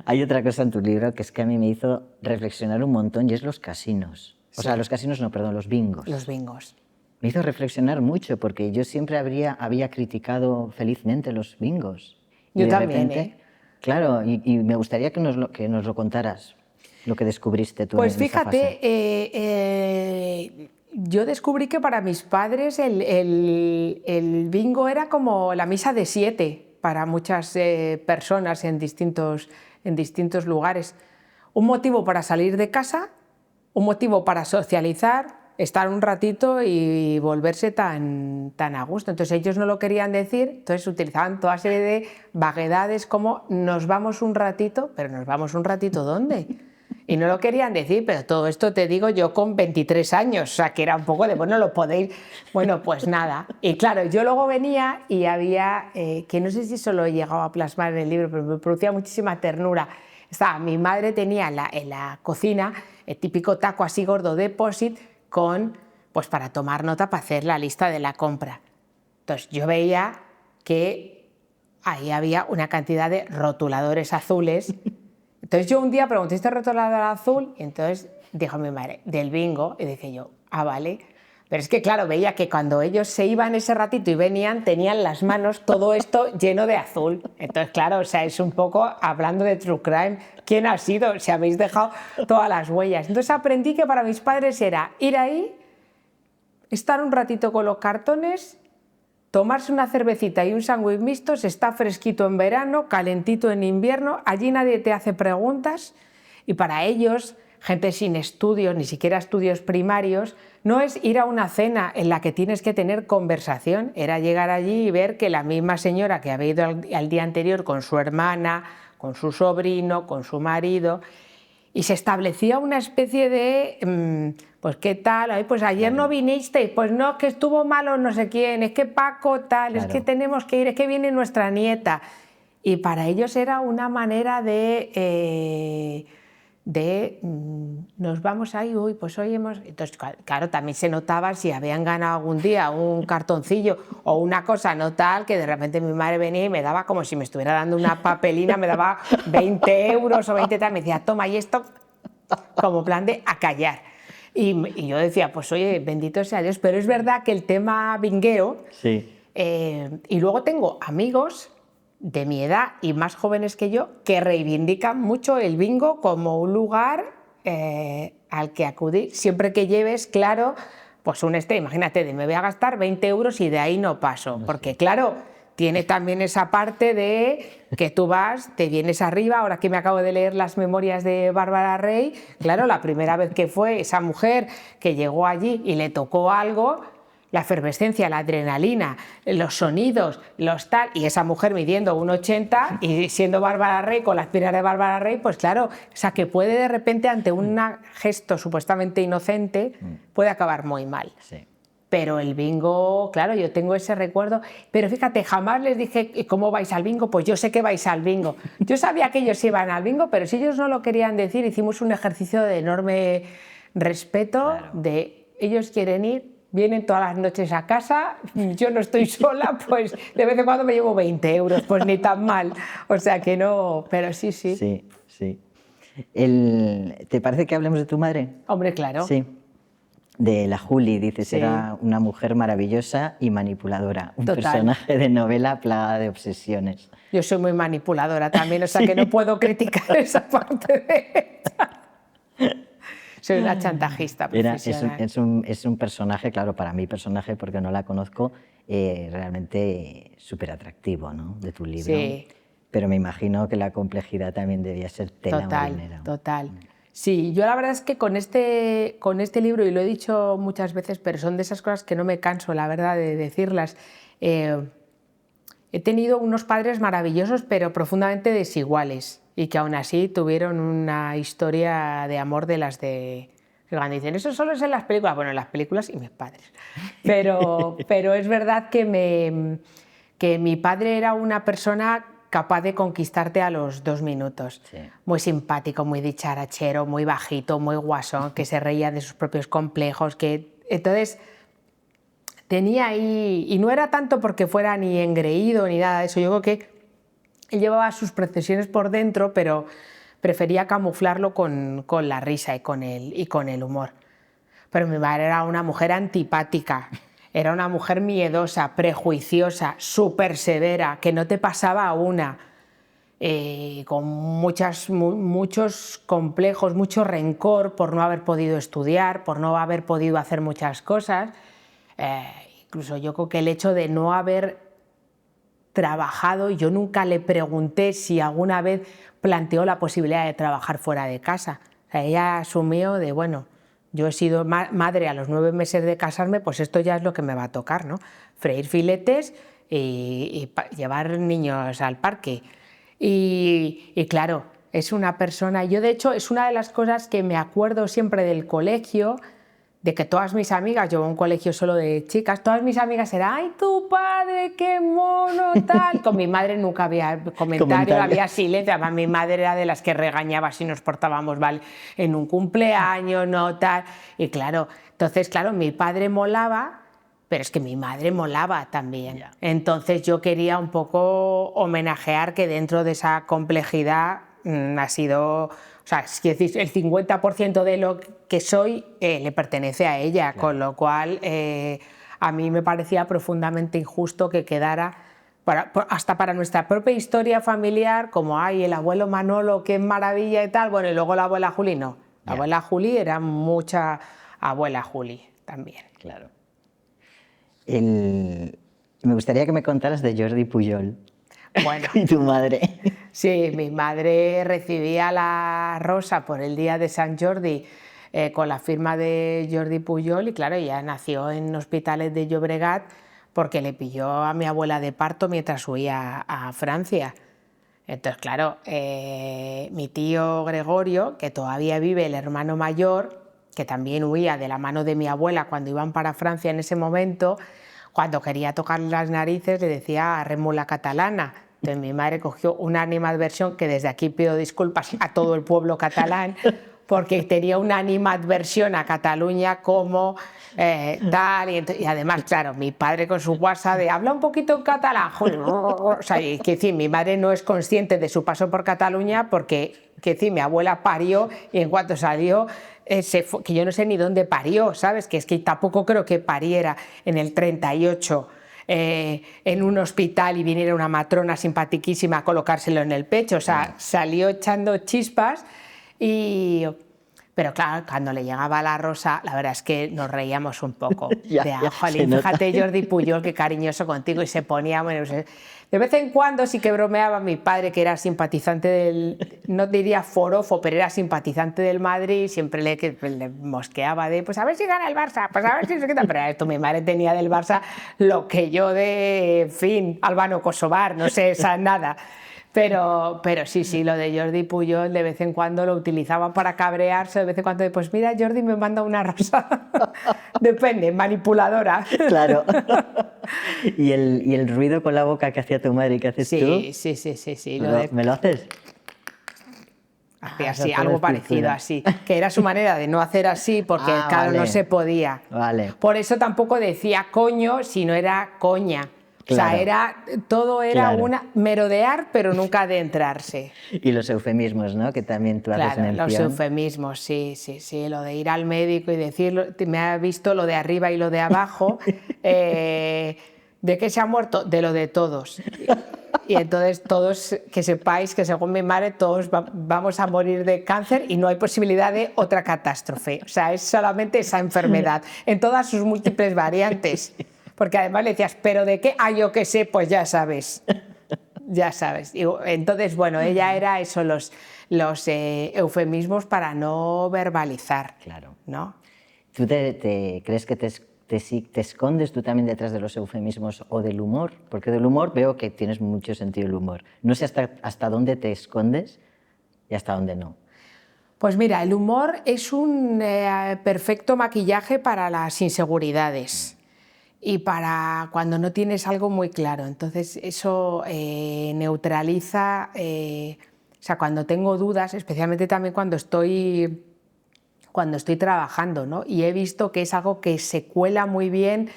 Hay otra cosa en tu libro que es que a mí me hizo reflexionar un montón, y es los casinos. O sea, los casinos no, perdón, los bingos. Los bingos. Me hizo reflexionar mucho, porque yo siempre había criticado felizmente los bingos. Yo y también, repente, Claro, y me gustaría que nos lo contaras, lo que descubriste tú pues en esta fase. Pues fíjate, yo descubrí que para mis padres el bingo era como la misa de 7 para muchas personas en distintos lugares. Un motivo para salir de casa, un motivo para socializar, estar un ratito y volverse tan a gusto. Entonces ellos no lo querían decir, entonces utilizaban toda serie de vaguedades como nos vamos un ratito, pero ¿nos vamos un ratito dónde? Y no lo querían decir, pero todo esto te digo yo con 23 años, o sea, que era un poco de, bueno, lo podéis, bueno, pues nada. Y claro, yo luego venía y había, que no sé si eso lo he llegado a plasmar en el libro, pero me producía muchísima ternura. Mi madre tenía en la cocina el típico taco así gordo de Post-it pues para tomar nota, para hacer la lista de la compra. Entonces yo veía que ahí había una cantidad de rotuladores azules. Entonces yo un día pregunté, ¿este rotulador azul? Y entonces dijo mi madre, del bingo. Y dije yo, ah, vale. Pero es que claro, veía que cuando ellos se iban ese ratito y venían, tenían las manos todo esto lleno de azul. Entonces claro, o sea, es un poco hablando de true crime. ¿Quién ha sido? Si habéis dejado todas las huellas. Entonces aprendí que para mis padres era ir ahí, estar un ratito con los cartones, tomarse una cervecita y un sándwich mixto, se está fresquito en verano, calentito en invierno, allí nadie te hace preguntas y para ellos gente sin estudios, ni siquiera estudios primarios, no es ir a una cena en la que tienes que tener conversación, era llegar allí y ver que la misma señora que había ido al día anterior con su hermana, con su sobrino, con su marido, y se establecía una especie de, pues qué tal, ay, pues ayer no vinisteis, pues no, que estuvo malo no sé quién, es que Paco tal, es que tenemos que ir, es que viene nuestra nieta. Y para ellos era una manera de nos vamos ahí, uy, pues hoy hemos... Entonces, claro, también se notaba si habían ganado algún día un cartoncillo o una cosa no tal, que de repente mi madre venía y me daba como si me estuviera dando una papelina, me daba 20 euros o 20 tal, me decía, toma, y esto, como plan de acallar. Y yo decía, pues oye, bendito sea Dios, pero es verdad que el tema bingueo, sí. Y luego tengo amigos de mi edad y más jóvenes que yo que reivindican mucho el bingo como un lugar al que acudir siempre que lleves, claro, pues imagínate, me voy a gastar 20 euros y de ahí no paso, porque claro, tiene también esa parte de que tú vas, te vienes arriba, ahora que me acabo de leer las memorias de Bárbara Rey, claro, la primera vez que fue esa mujer que llegó allí y le tocó algo, la efervescencia, la adrenalina, los sonidos, los tal, y esa mujer midiendo 1,80 y siendo Bárbara Rey, con las piernas de Bárbara Rey, pues claro, o sea, que puede de repente ante un gesto supuestamente inocente, puede acabar muy mal. Sí. Pero el bingo, claro, yo tengo ese recuerdo, pero fíjate, jamás les dije ¿cómo vais al bingo? Pues yo sé que vais al bingo. Yo sabía que ellos iban al bingo, pero si ellos no lo querían decir, hicimos un ejercicio de enorme respeto, de ellos quieren ir, vienen todas las noches a casa, yo no estoy sola, pues de vez en cuando me llevo 20 euros, pues ni tan mal. O sea que no, pero sí, sí. Sí, sí. ¿Te parece que hablemos de tu madre? Hombre, claro. Sí. De la Juli, dices, Sí. era una mujer maravillosa y manipuladora, un Total. personaje de novela plagada de obsesiones. Yo soy muy manipuladora también, o sea que no puedo criticar esa parte de ella. Soy una chantajista profesional. Es un personaje, claro, para mí personaje, porque no la conozco, realmente súper atractivo, ¿no? De tu libro. Sí. Pero me imagino que la complejidad también debía ser tela marinera. Total. Sí, yo la verdad es que con este libro, y lo he dicho muchas veces, pero son de esas cosas que no me canso, la verdad, de decirlas, he tenido unos padres maravillosos, pero profundamente desiguales, y que aún así tuvieron una historia de amor de las de... Cuando dicen, eso solo es en las películas, bueno, en las películas y mis padres. Pero es verdad que mi padre era una persona capaz de conquistarte a los 2 minutos. Sí. Muy simpático, muy dicharachero, muy bajito, muy guasón, que se reía de sus propios complejos, que entonces tenía ahí, y no era tanto porque fuera ni engreído ni nada de eso, yo creo que él llevaba sus pretensiones por dentro, pero prefería camuflarlo con la risa y con el humor. Pero mi madre era una mujer antipática, era una mujer miedosa, prejuiciosa, súper severa, que no te pasaba una, con muchos complejos, mucho rencor por no haber podido estudiar, por no haber podido hacer muchas cosas. Incluso yo creo que el hecho de no haber trabajado, yo nunca le pregunté si alguna vez planteó la posibilidad de trabajar fuera de casa. O sea, ella asumió de, bueno, yo he sido madre a los 9 meses de casarme, pues esto ya es lo que me va a tocar, ¿no? Freír filetes y llevar niños al parque. Y claro, es una persona... Yo, de hecho, es una de las cosas que me acuerdo siempre del colegio, de que todas mis amigas, yo iba a un colegio solo de chicas, todas mis amigas eran, ¡ay, tu padre, qué mono, tal! Con mi madre nunca había comentario, había silencio. Además, mi madre era de las que regañaba si nos portábamos mal en un cumpleaños, no tal. Y claro, entonces, claro, mi padre molaba, pero es que mi madre molaba también. Yeah. Entonces yo quería un poco homenajear que dentro de esa complejidad ha sido... O sea, es decir, el 50% de lo que soy le pertenece a ella, claro. Con lo cual a mí me parecía profundamente injusto que quedara, hasta para nuestra propia historia familiar, como ay, el abuelo Manolo, qué maravilla y tal, bueno, y luego la abuela Juli, no. La abuela Juli era mucha abuela Juli también. Claro. Me gustaría que me contaras de Jordi Pujol. Bueno. ¿Y tu madre? Sí, mi madre recibía la rosa por el día de Sant Jordi con la firma de Jordi Pujol y claro, ella nació en Hospitalet de Llobregat porque le pilló a mi abuela de parto mientras huía a Francia. Entonces, claro, mi tío Gregorio, que todavía vive, el hermano mayor, que también huía de la mano de mi abuela cuando iban para Francia en ese momento, cuando quería tocar las narices le decía rémula catalana. Entonces mi madre cogió una animadversión, que desde aquí pido disculpas a todo el pueblo catalán, porque tenía una animadversión a Cataluña como tal, y además, claro, mi padre con su WhatsApp de habla un poquito en catalán, o sea, y, que decir, mi madre no es consciente de su paso por Cataluña porque, que decir, mi abuela parió y en cuanto salió, que yo no sé ni dónde parió, ¿sabes? Que es que tampoco creo que pariera en el 38 en un hospital y viniera una matrona simpaticísima a colocárselo en el pecho, o sea, salió echando chispas. Pero claro, cuando le llegaba la rosa, la verdad es que nos reíamos un poco. Jolín, fíjate Jordi Pujol, qué cariñoso contigo, y se ponía... Bueno, de vez en cuando sí que bromeaba mi padre, que era simpatizante del... No diría forofo, pero era simpatizante del Madrid, y siempre le mosqueaba de, pues a ver si gana el Barça, pues a ver si se quita. Pero esto, mi madre tenía del Barça lo que yo de, en fin, Albano Kosovar, no sé, nada. Pero sí, lo de Jordi Pujol de vez en cuando lo utilizaba para cabrearse, de vez en cuando, pues mira, Jordi me manda una rosa. Depende, manipuladora. Claro. ¿Y el ruido con la boca que hacía tu madre y que haces tú? Sí. ¿Me lo haces? Hacía así, algo parecido así, que era su manera de no hacer así porque, claro, vale. no se podía. Vale. Por eso tampoco decía coño, sino era coña. Claro. O sea, todo era una merodear, pero nunca adentrarse. Y los eufemismos, ¿no? Que también tú haces mención. Los eufemismos, sí. Lo de ir al médico y decirlo, me ha visto lo de arriba y lo de abajo. ¿De qué se ha muerto? De lo de todos. Y entonces todos, que sepáis que según mi madre, todos vamos a morir de cáncer y no hay posibilidad de otra catástrofe. O sea, es solamente esa enfermedad, en todas sus múltiples variantes. Porque además le decías, ¿pero de qué? Ah, yo qué sé, pues ya sabes. Ya sabes. Y entonces, bueno, ella era eso, los eufemismos para no verbalizar. Claro. ¿No? ¿Tú crees que te escondes tú también detrás de los eufemismos o del humor? Porque del humor veo que tienes mucho sentido del humor. No sé hasta dónde te escondes y hasta dónde no. Pues mira, el humor es un perfecto maquillaje para las inseguridades. Y para cuando no tienes algo muy claro. Entonces eso neutraliza, o sea, cuando tengo dudas, especialmente también cuando estoy trabajando, ¿no? Y he visto que es algo que se cuela muy bien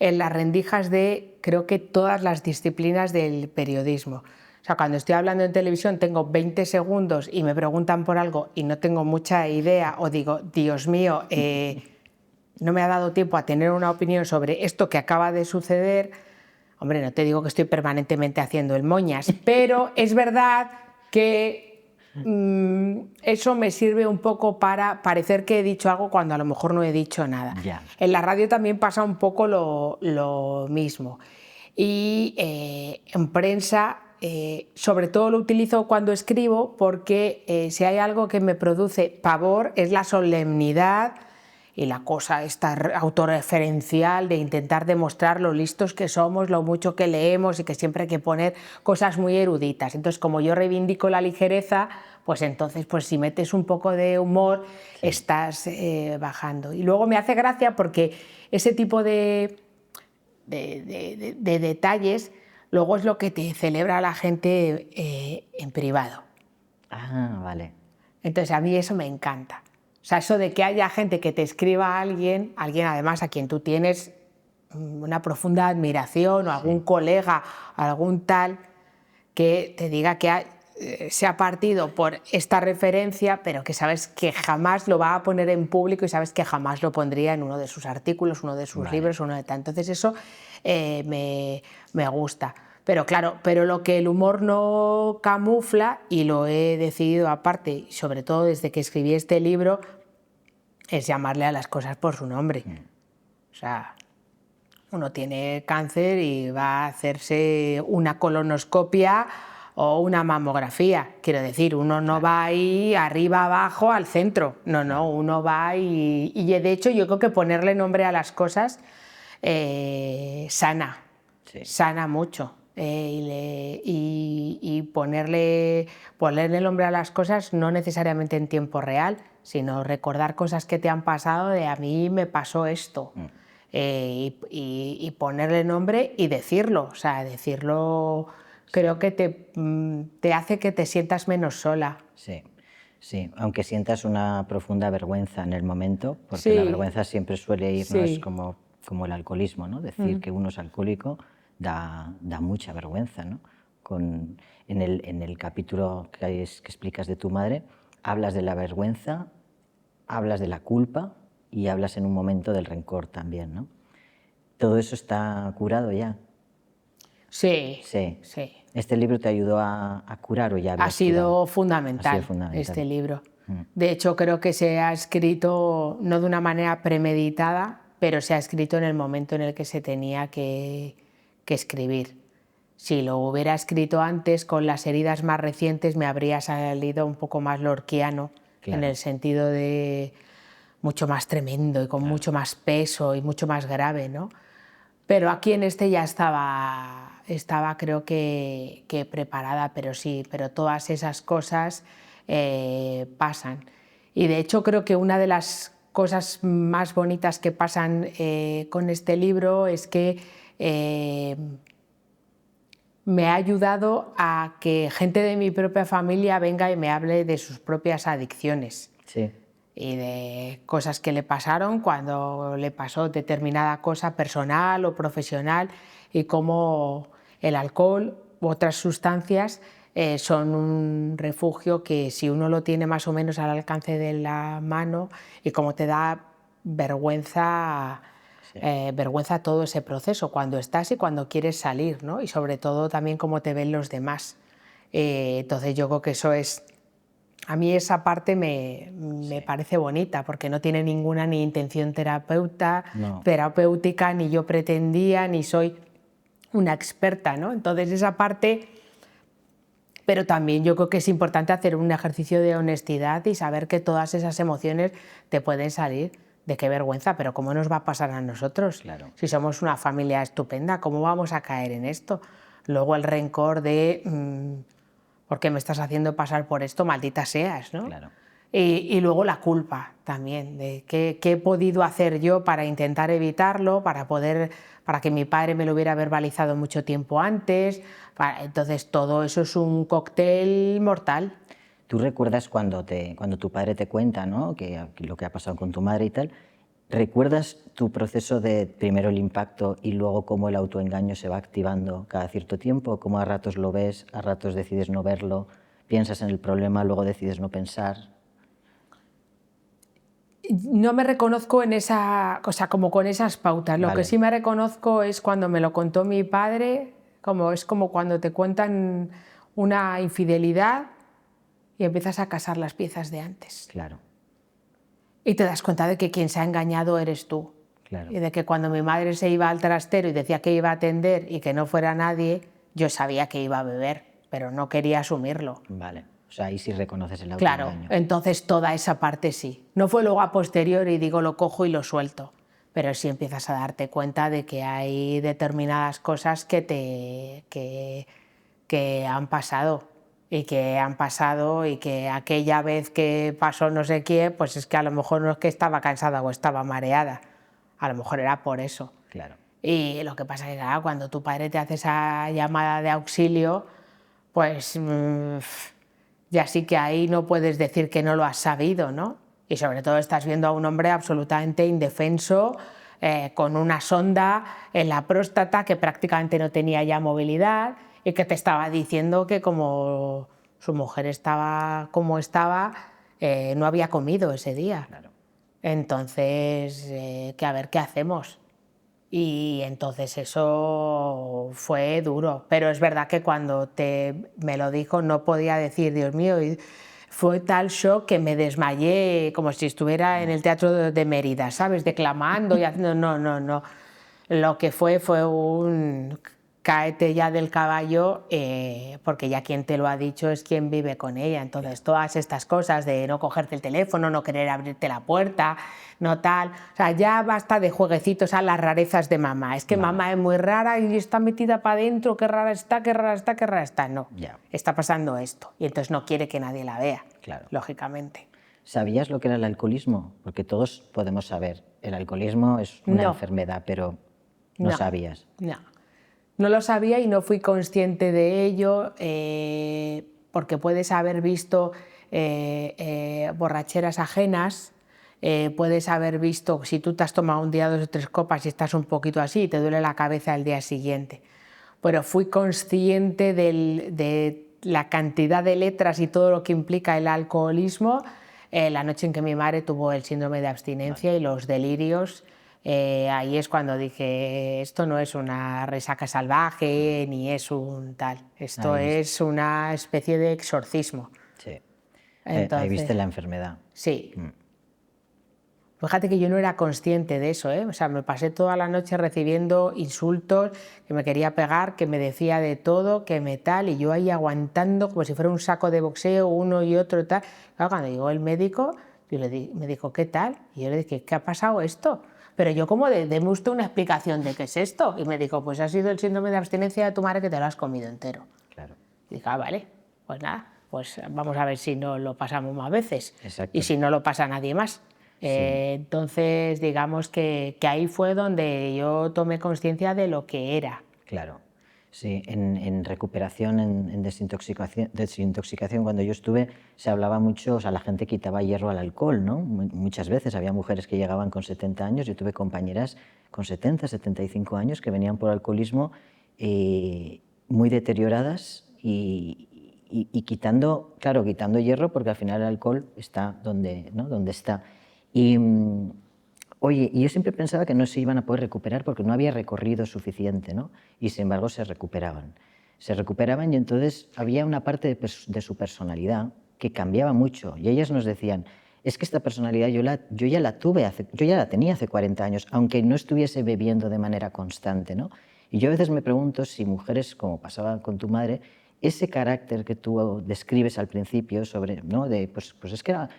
en las rendijas de, creo que todas las disciplinas del periodismo. O sea, cuando estoy hablando en televisión tengo 20 segundos y me preguntan por algo y no tengo mucha idea o digo, Dios mío, no me ha dado tiempo a tener una opinión sobre esto que acaba de suceder. Hombre, no te digo que estoy permanentemente haciendo el moñas, pero es verdad que eso me sirve un poco para parecer que he dicho algo cuando a lo mejor no he dicho nada. Ya. En la radio también pasa un poco lo mismo. Y en prensa, sobre todo lo utilizo cuando escribo porque si hay algo que me produce pavor es la solemnidad y la cosa esta autorreferencial de intentar demostrar lo listos que somos, lo mucho que leemos y que siempre hay que poner cosas muy eruditas. Entonces, como yo reivindico la ligereza, pues entonces pues si metes un poco de humor, sí, estás bajando. Y luego me hace gracia porque ese tipo de detalles luego es lo que te celebra la gente en privado. Ah, vale. Entonces a mí eso me encanta. O sea, eso de que haya gente que te escriba a alguien además a quien tú tienes una profunda admiración o algún colega, algún tal, que te diga que se ha partido por esta referencia, pero que sabes que jamás lo va a poner en público y sabes que jamás lo pondría en uno de sus artículos, uno de sus libros, uno de tal. Entonces eso me gusta. Pero claro, pero lo que el humor no camufla, y lo he decidido aparte, sobre todo desde que escribí este libro, es llamarle a las cosas por su nombre. O sea, uno tiene cáncer y va a hacerse una colonoscopia o una mamografía. Quiero decir, uno no va ahí arriba, abajo, al centro. No, uno va y de hecho yo creo que ponerle nombre a las cosas sana mucho. Y ponerle nombre a las cosas no necesariamente en tiempo real, sino recordar cosas que te han pasado de a mí me pasó esto. Y ponerle nombre y decirlo, o sea, decirlo creo que te hace que te sientas menos sola. Sí, aunque sientas una profunda vergüenza en el momento, porque la vergüenza siempre suele irnos como el alcoholismo, ¿no? Decir que uno es alcohólico da mucha vergüenza, ¿no? En el capítulo que explicas de tu madre, hablas de la vergüenza, hablas de la culpa y hablas en un momento del rencor también, ¿no? ¿Todo eso está curado ya? Sí. ¿Este libro te ayudó a curar o ya ha sido fundamental este libro. De hecho, creo que se ha escrito no de una manera premeditada, pero se ha escrito en el momento en el que se tenía que escribir. Si lo hubiera escrito antes, con las heridas más recientes, me habría salido un poco más lorquiano, en el sentido de mucho más tremendo y con mucho más peso y mucho más grave, ¿no? Pero aquí en este ya estaba creo que preparada, pero todas esas cosas pasan. Y de hecho creo que una de las cosas más bonitas que pasan con este libro es que me ha ayudado a que gente de mi propia familia venga y me hable de sus propias adicciones. Y de cosas que le pasaron cuando le pasó determinada cosa personal o profesional, y cómo el alcohol u otras sustancias son un refugio que si uno lo tiene más o menos al alcance de la mano, y cómo te da vergüenza todo ese proceso cuando estás y cuando quieres salir, ¿no? Y sobre todo también cómo te ven los demás. Entonces yo creo que eso es... A mí esa parte me parece bonita, porque no tiene ninguna ni intención terapéutica, ni yo pretendía, ni soy una experta, ¿no? Entonces esa parte... Pero también yo creo que es importante hacer un ejercicio de honestidad y saber que todas esas emociones te pueden salir. De qué vergüenza, pero ¿cómo nos va a pasar a nosotros? Si somos una familia estupenda, ¿cómo vamos a caer en esto? Luego el rencor de... ¿por qué me estás haciendo pasar por esto? Maldita seas, ¿no? Y luego la culpa también, de qué he podido hacer yo para intentar evitarlo, para que mi padre me lo hubiera verbalizado mucho tiempo antes. Entonces todo eso es un cóctel mortal. ¿Tú recuerdas cuando tu padre te cuenta, ¿no? Lo que ha pasado con tu madre y tal? ¿Recuerdas tu proceso de primero el impacto y luego cómo el autoengaño se va activando cada cierto tiempo? ¿Cómo a ratos lo ves, a ratos decides no verlo, piensas en el problema, luego decides no pensar? No me reconozco en esa cosa, como con esas pautas. Lo que sí me reconozco es cuando me lo contó mi padre, es como cuando te cuentan una infidelidad y empiezas a casar las piezas de antes. Y te das cuenta de que quien se ha engañado eres tú. Y de que cuando mi madre se iba al trastero y decía que iba a atender y que no fuera nadie, yo sabía que iba a beber, pero no quería asumirlo. O sea, ahí sí reconoces el autoengaño. Entonces toda esa parte sí. No fue luego a posteriori, digo, lo cojo y lo suelto. Pero sí empiezas a darte cuenta de que hay determinadas cosas que han pasado. Y que aquella vez que pasó no sé qué, pues es que a lo mejor no es que estaba cansada o estaba mareada, a lo mejor era por eso. Y lo que pasa es que cuando tu padre te hace esa llamada de auxilio, pues ya sí que ahí no puedes decir que no lo has sabido, ¿no? Y sobre todo estás viendo a un hombre absolutamente indefenso, con una sonda en la próstata que prácticamente no tenía ya movilidad, y que te estaba diciendo que como su mujer estaba como estaba, no había comido ese día. Entonces, que a ver qué hacemos. Y entonces eso fue duro, pero es verdad que cuando me lo dijo no podía decir, Dios mío, y fue tal shock que me desmayé como si estuviera en el teatro de Mérida, ¿sabes? Declamando y haciendo, no. lo que fue un cáete ya del caballo, porque ya quien te lo ha dicho es quien vive con ella. Entonces todas estas cosas de no cogerte el teléfono, no querer abrirte la puerta, no tal, o sea, ya basta de jueguecitos a las rarezas de mamá. Es que mamá es muy rara y está metida para adentro, qué rara está, qué rara está, qué rara está. No, está pasando esto y entonces no quiere que nadie la vea, lógicamente. ¿Sabías lo que era el alcoholismo? Porque todos podemos saber, el alcoholismo es una enfermedad, pero no sabías. No lo sabía y no fui consciente de ello, porque puedes haber visto borracheras ajenas, puedes haber visto, si tú te has tomado un día 2 o 3 copas y estás un poquito así, te duele la cabeza el día siguiente. Pero fui consciente de la cantidad de letras y todo lo que implica el alcoholismo la noche en que mi madre tuvo el síndrome de abstinencia y los delirios. Ahí es cuando dije, esto no es una resaca salvaje ni es un tal, esto es una especie de exorcismo. Sí. Entonces, ahí viste la enfermedad. Sí. Fíjate que yo no era consciente de eso, ¿eh? O sea, me pasé toda la noche recibiendo insultos, que me quería pegar, que me decía de todo, que me tal, y yo ahí aguantando como si fuera un saco de boxeo, uno y otro tal. Claro, cuando llegó el médico, me dijo, ¿qué tal? Y yo le dije, ¿qué ha pasado esto? Pero yo como, deme usted una explicación de qué es esto. Y me dijo, pues ha sido el síndrome de abstinencia de tu madre que te lo has comido entero. Claro. Y dije, vale, pues nada, pues vamos a ver si no lo pasamos más veces. Exacto. Y si no lo pasa nadie más. Entonces, digamos que ahí fue donde yo tomé conciencia de lo que era. Claro. Sí, en recuperación, en desintoxicación, cuando yo estuve, se hablaba mucho, o sea, la gente quitaba hierro al alcohol, ¿no? Muchas veces había mujeres que llegaban con 70 años, yo tuve compañeras con 70, 75 años que venían por alcoholismo muy deterioradas y quitando, claro, quitando hierro, porque al final el alcohol está donde, ¿no? Donde está. Oye, y yo siempre pensaba que no se iban a poder recuperar porque no había recorrido suficiente, ¿no? Y sin embargo se recuperaban. Se recuperaban y entonces había una parte de su personalidad que cambiaba mucho. Y ellas nos decían, es que esta personalidad yo ya la tenía hace 40 años, aunque no estuviese bebiendo de manera constante, ¿no? Y yo a veces me pregunto si mujeres, como pasaba con tu madre, ese carácter que tú describes al principio sobre, ¿no? Pues es que era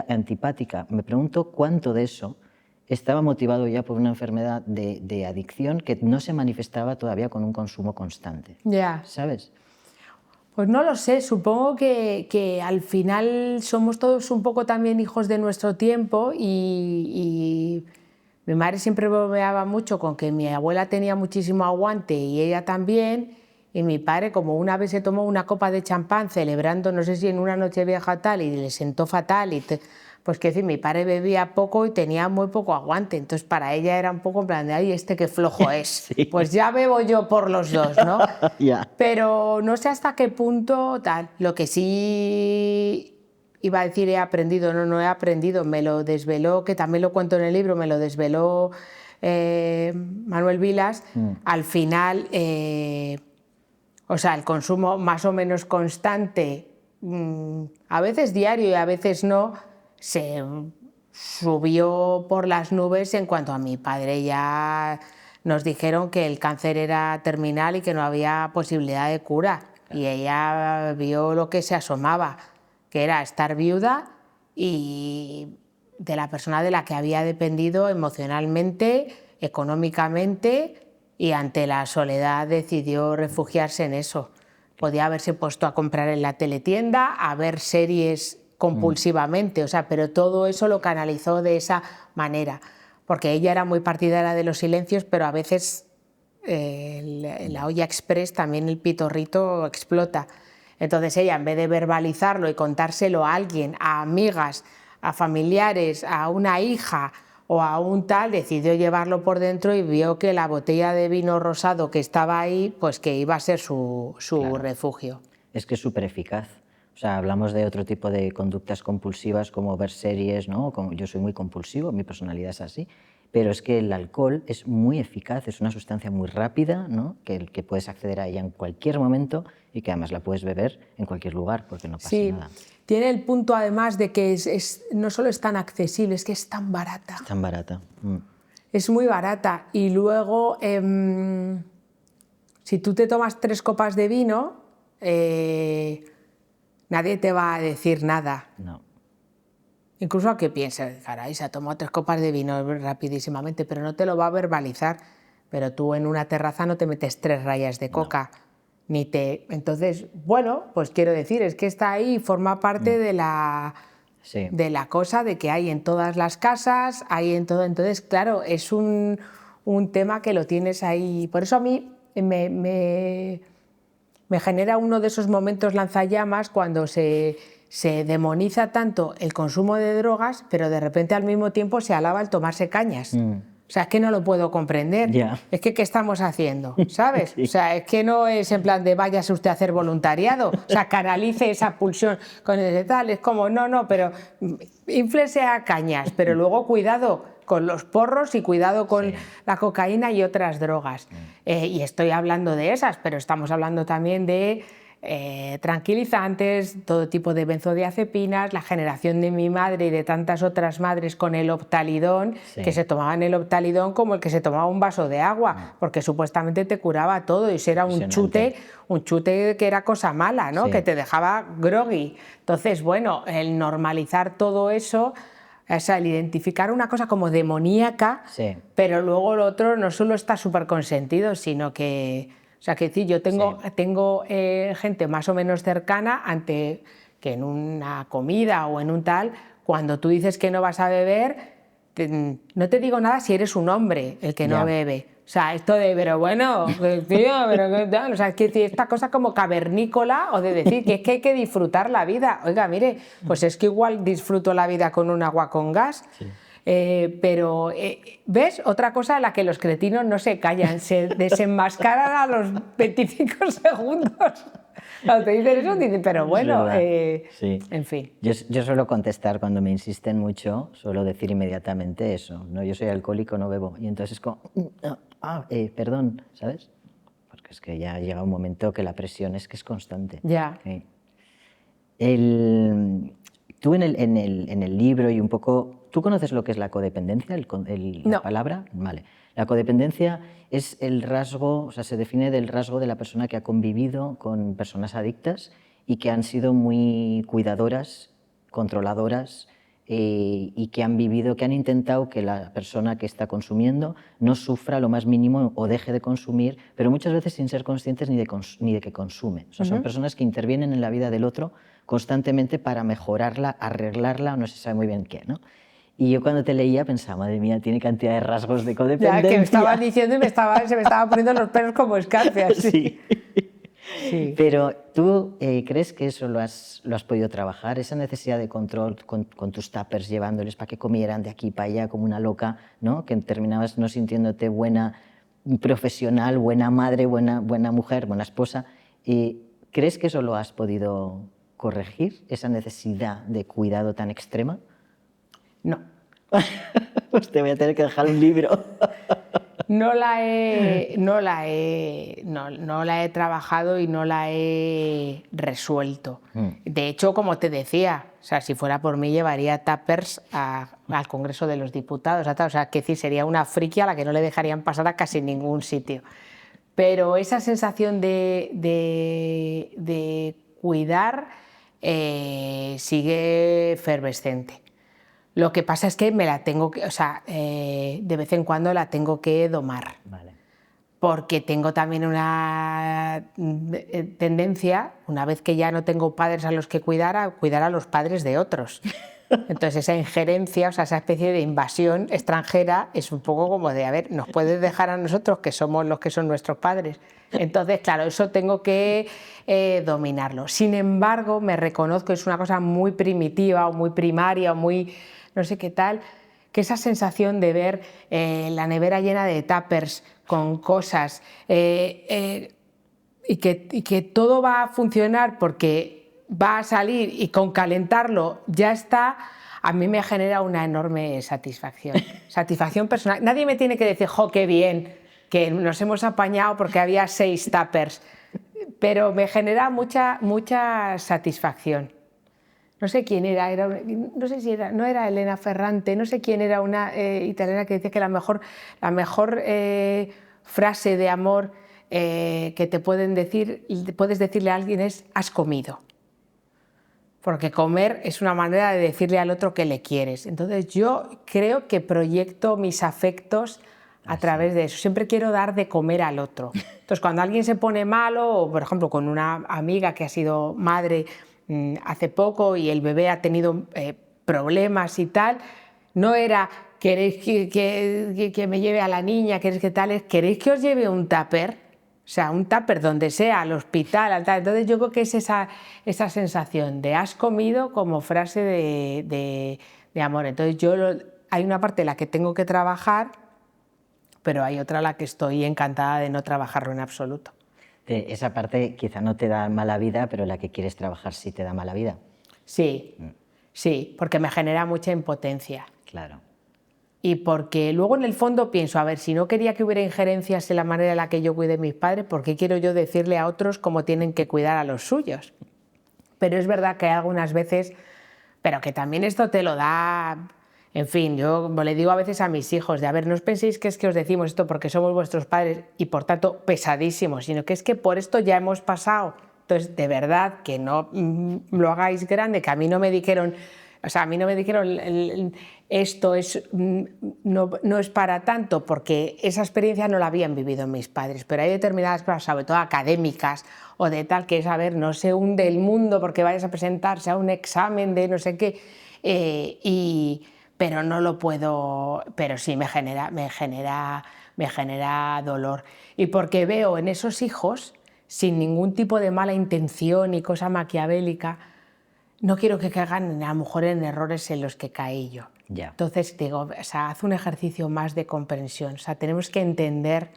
antipática. Me pregunto cuánto de eso estaba motivado ya por una enfermedad de adicción que no se manifestaba todavía con un consumo constante. ¿Sabes? Pues no lo sé, supongo que al final somos todos un poco también hijos de nuestro tiempo y mi madre siempre bromeaba mucho con que mi abuela tenía muchísimo aguante y ella también, y mi padre, como una vez se tomó una copa de champán celebrando, no sé si en una Nochevieja tal, y le sentó fatal, pues que decir, mi padre bebía poco y tenía muy poco aguante, entonces para ella era un poco en plan de, ay, este qué flojo es, sí. Pues ya bebo yo por los dos, ¿no? Pero no sé hasta qué punto tal, lo que sí iba a decir he aprendido, no he aprendido, me lo desveló, que también lo cuento en el libro, me lo desveló Manuel Vilas, al final, o sea, el consumo más o menos constante, a veces diario y a veces no, se subió por las nubes en cuanto a mi padre. Ya nos dijeron que el cáncer era terminal y que no había posibilidad de cura. Y ella vio lo que se asomaba, que era estar viuda y de la persona de la que había dependido emocionalmente, económicamente, y ante la soledad decidió refugiarse en eso. Podía haberse puesto a comprar en la teletienda, a ver series compulsivamente, o sea, pero todo eso lo canalizó de esa manera, porque ella era muy partidaria de los silencios, pero a veces en la olla express también el pitorrito explota. Entonces ella, en vez de verbalizarlo y contárselo a alguien, a amigas, a familiares, a una hija o a un tal, decidió llevarlo por dentro y vio que la botella de vino rosado que estaba ahí, pues que iba a ser su refugio. Es que es súper eficaz. O sea, hablamos de otro tipo de conductas compulsivas como ver series, ¿no? Yo soy muy compulsivo, mi personalidad es así, pero es que el alcohol es muy eficaz, es una sustancia muy rápida, ¿no? que puedes acceder a ella en cualquier momento y que además la puedes beber en cualquier lugar porque no pasa nada. Tiene el punto además de que no solo es tan accesible, es que es tan barata. Es tan barata. es muy barata. Y luego, si tú te tomas 3 copas de vino, nadie te va a decir nada. No. Incluso a que pienses, caray, se ha tomado 3 copas de vino rapidísimamente, pero no te lo va a verbalizar. Pero tú en una terraza no te metes 3 rayas de coca. Ni te... Entonces, bueno, pues quiero decir, es que está ahí y forma parte de la cosa de que hay en todas las casas, hay en todo. Entonces, claro, es un tema que lo tienes ahí. Por eso a mí me genera uno de esos momentos lanzallamas cuando se demoniza tanto el consumo de drogas, pero de repente al mismo tiempo se alaba el tomarse cañas. O sea, es que no lo puedo comprender. Es que, ¿qué estamos haciendo? ¿Sabes? O sea, es que no es en plan de váyase usted a hacer voluntariado. O sea, canalice esa pulsión con ese tal. Es como, no, pero inflese a cañas, pero luego cuidado con los porros y cuidado con la cocaína y otras drogas. Y estoy hablando de esas, pero estamos hablando también de tranquilizantes, todo tipo de benzodiazepinas, la generación de mi madre y de tantas otras madres con el Optalidón, que se tomaban el Optalidón como el que se tomaba un vaso de agua, porque supuestamente te curaba todo y eso era un chute que era cosa mala, ¿no? Que te dejaba groggy. Entonces, bueno, el normalizar todo eso, o sea, el identificar una cosa como demoníaca, pero luego lo otro no solo está súper consentido, sino que... O sea, que decir, yo tengo gente más o menos cercana ante que en una comida o en un tal, cuando tú dices que no vas a beber, no te digo nada si eres un hombre el que no bebe. O sea, esto de, pero bueno, tío, pero qué tal. O sea, es que esta cosa como cavernícola o de decir que es que hay que disfrutar la vida. Oiga, mire, pues es que igual disfruto la vida con un agua con gas. Pero, ¿ves? Otra cosa en la que los cretinos no se callan, se desenmascaran a los 25 segundos. Cuando te dicen eso, dicen, pero bueno, en fin. Yo suelo contestar cuando me insisten mucho, suelo decir inmediatamente eso, ¿no? Yo soy alcohólico, no bebo. Y entonces es como, perdón, ¿sabes? Porque es que ya llega un momento que la presión es que es constante. Ya. Tú en el libro y un poco... ¿Tú conoces lo que es la codependencia, la palabra? Vale. La codependencia es el rasgo, o sea, se define del rasgo de la persona que ha convivido con personas adictas y que han sido muy cuidadoras, controladoras y que han vivido, que han intentado que la persona que está consumiendo no sufra lo más mínimo o deje de consumir, pero muchas veces sin ser conscientes ni de que consumen. O sea, son personas que intervienen en la vida del otro constantemente para mejorarla, arreglarla, no se sabe muy bien qué, ¿no? Y yo cuando te leía pensaba, madre mía, tiene cantidad de rasgos de codependencia. Ya, que me estabas diciendo y se me estaban poniendo los pelos como escarpias. Sí. Pero ¿tú crees que eso lo has podido trabajar? Esa necesidad de control con tus tuppers, llevándoles para que comieran de aquí para allá como una loca, ¿no? Que terminabas no sintiéndote buena profesional, buena madre, buena mujer, buena esposa. ¿Crees que eso lo has podido corregir, esa necesidad de cuidado tan extrema? No. Pues te voy a tener que dejar un libro. No la he trabajado y no la he resuelto. De hecho, como te decía, o sea, si fuera por mí llevaría tuppers al Congreso de los Diputados. O sea, que sí, sería una friki a la que no le dejarían pasar a casi ningún sitio. Pero esa sensación de cuidar sigue efervescente. Lo que pasa es que me la tengo que, o sea, de vez en cuando la tengo que domar. Vale. Porque tengo también una tendencia, una vez que ya no tengo padres a los que cuidar, a cuidar a los padres de otros. Entonces esa injerencia, o sea, esa especie de invasión extranjera es un poco como de, a ver, ¿nos puedes dejar a nosotros que somos los que son nuestros padres? Entonces, claro, eso tengo que dominarlo. Sin embargo, me reconozco, es una cosa muy primitiva o muy primaria o muy no sé qué tal, que esa sensación de ver la nevera llena de tuppers con cosas y que todo va a funcionar porque va a salir y con calentarlo ya está, a mí me genera una enorme satisfacción. Satisfacción personal. Nadie me tiene que decir, ¡jo, qué bien! Que nos hemos apañado porque había 6 tuppers. Pero me genera mucha satisfacción. no sé quién era, no sé si era, no era Elena Ferrante, no sé quién era, una italiana que decía que la mejor frase de amor que te puedes decirle a alguien es «has comido». Porque comer es una manera de decirle al otro que le quieres. Entonces yo creo que proyecto mis afectos a través de eso. Siempre quiero dar de comer al otro. Entonces cuando alguien se pone malo, o por ejemplo con una amiga que ha sido madre hace poco y el bebé ha tenido problemas y tal, no era ¿queréis que me lleve a la niña? ¿Queréis que tal? Es ¿queréis que os lleve un tupper? O sea, un tupper donde sea, al hospital, al tal. Entonces yo creo que es esa sensación de has comido como frase de amor. Entonces hay una parte en la que tengo que trabajar, pero hay otra en la que estoy encantada de no trabajarlo en absoluto. Esa parte quizá no te da mala vida, pero la que quieres trabajar sí te da mala vida. Sí, sí, porque me genera mucha impotencia. Claro. Y porque luego en el fondo pienso, a ver, si no quería que hubiera injerencias en la manera en la que yo cuide a mis padres, ¿por qué quiero yo decirle a otros cómo tienen que cuidar a los suyos? Pero es verdad que hay algunas veces, pero que también esto te lo da, en fin, yo le digo a veces a mis hijos, de a ver, no os penséis que es que os decimos esto porque somos vuestros padres y por tanto pesadísimos, sino que es que por esto ya hemos pasado. Entonces, de verdad, que no lo hagáis grande, que a mí no me dijeron... O sea, a mí no me dijeron esto no es para tanto, porque esa experiencia no la habían vivido mis padres, pero hay determinadas cosas, sobre todo académicas o de tal, que es, a ver, no se hunde el mundo porque vayas a presentarse a un examen de no sé qué, pero no lo puedo, pero sí me genera dolor. Y porque veo en esos hijos, sin ningún tipo de mala intención y cosa maquiavélica, no quiero que caigan a lo mejor en errores en los que caí yo. Ya. Entonces digo, o sea, haz un ejercicio más de comprensión. O sea, tenemos que entender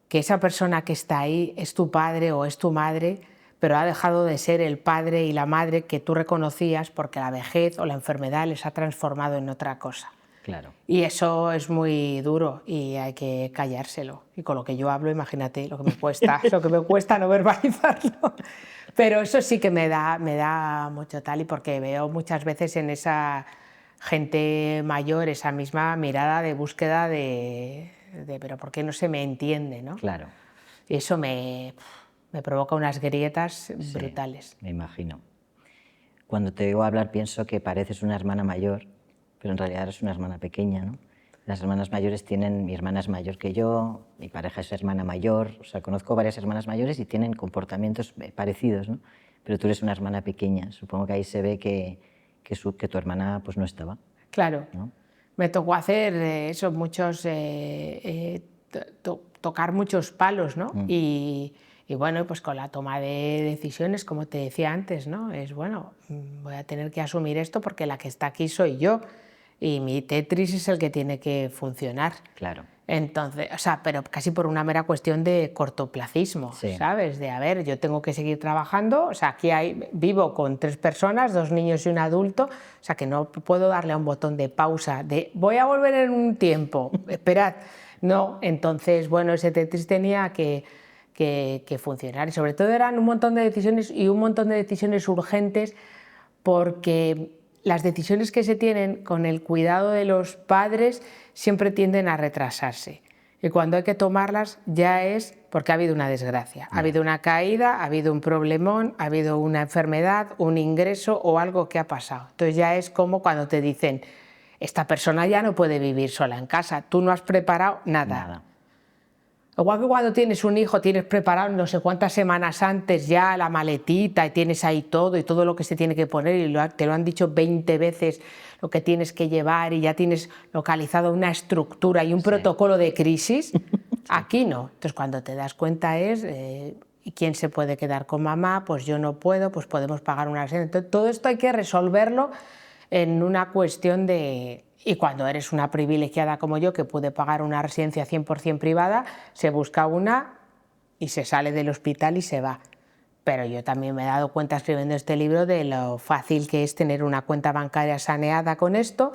que esa persona que está ahí es tu padre o es tu madre, pero ha dejado de ser el padre y la madre que tú reconocías porque la vejez o la enfermedad les ha transformado en otra cosa. Claro. Y eso es muy duro y hay que callárselo. Y con lo que yo hablo, imagínate lo que me cuesta no verbalizarlo. Pero eso sí que me da mucho tal, y porque veo muchas veces en esa gente mayor esa misma mirada de búsqueda de pero ¿por qué no se me entiende, ¿no? Claro. Y eso me provoca unas grietas brutales. Me imagino. Cuando te oigo hablar pienso que pareces una hermana mayor, pero en realidad eres una hermana pequeña, ¿no? Las hermanas mayores mi hermana es mayor que yo, mi pareja es hermana mayor, o sea, conozco varias hermanas mayores y tienen comportamientos parecidos, ¿no? Pero tú eres una hermana pequeña, supongo que ahí se ve que tu hermana pues no estaba. Claro, ¿no? Me tocó hacer eso, tocar muchos palos, ¿no? Y bueno, pues con la toma de decisiones, como te decía antes, ¿no? Es bueno, voy a tener que asumir esto porque la que está aquí soy yo y mi Tetris es el que tiene que funcionar. Claro. Entonces, o sea, pero casi por una mera cuestión de cortoplacismo, ¿sabes? De, a ver, yo tengo que seguir trabajando, o sea, aquí vivo con 3 personas, 2 niños y un adulto, o sea, que no puedo darle a un botón de pausa, de voy a volver en un tiempo, esperad. No, entonces, bueno, ese Tetris tenía que funcionar, y sobre todo eran un montón de decisiones y un montón de decisiones urgentes, porque las decisiones que se tienen con el cuidado de los padres siempre tienden a retrasarse, y cuando hay que tomarlas ya es porque ha habido una desgracia, ha habido una caída, ha habido un problemón, ha habido una enfermedad, un ingreso o algo que ha pasado. Entonces ya es como cuando te dicen, esta persona ya no puede vivir sola en casa, tú no has preparado nada. Igual que cuando tienes un hijo, tienes preparado no sé cuántas semanas antes ya la maletita y tienes ahí todo y todo lo que se tiene que poner y te lo han dicho 20 veces lo que tienes que llevar y ya tienes localizado una estructura y un protocolo de crisis. Aquí no. Entonces cuando te das cuenta es, ¿y quién se puede quedar con mamá? Pues yo no puedo, pues podemos pagar una residencia. Entonces todo esto hay que resolverlo en una cuestión de... Y cuando eres una privilegiada como yo, que pude pagar una residencia 100% privada, se busca una y se sale del hospital y se va. Pero yo también me he dado cuenta escribiendo este libro de lo fácil que es tener una cuenta bancaria saneada con esto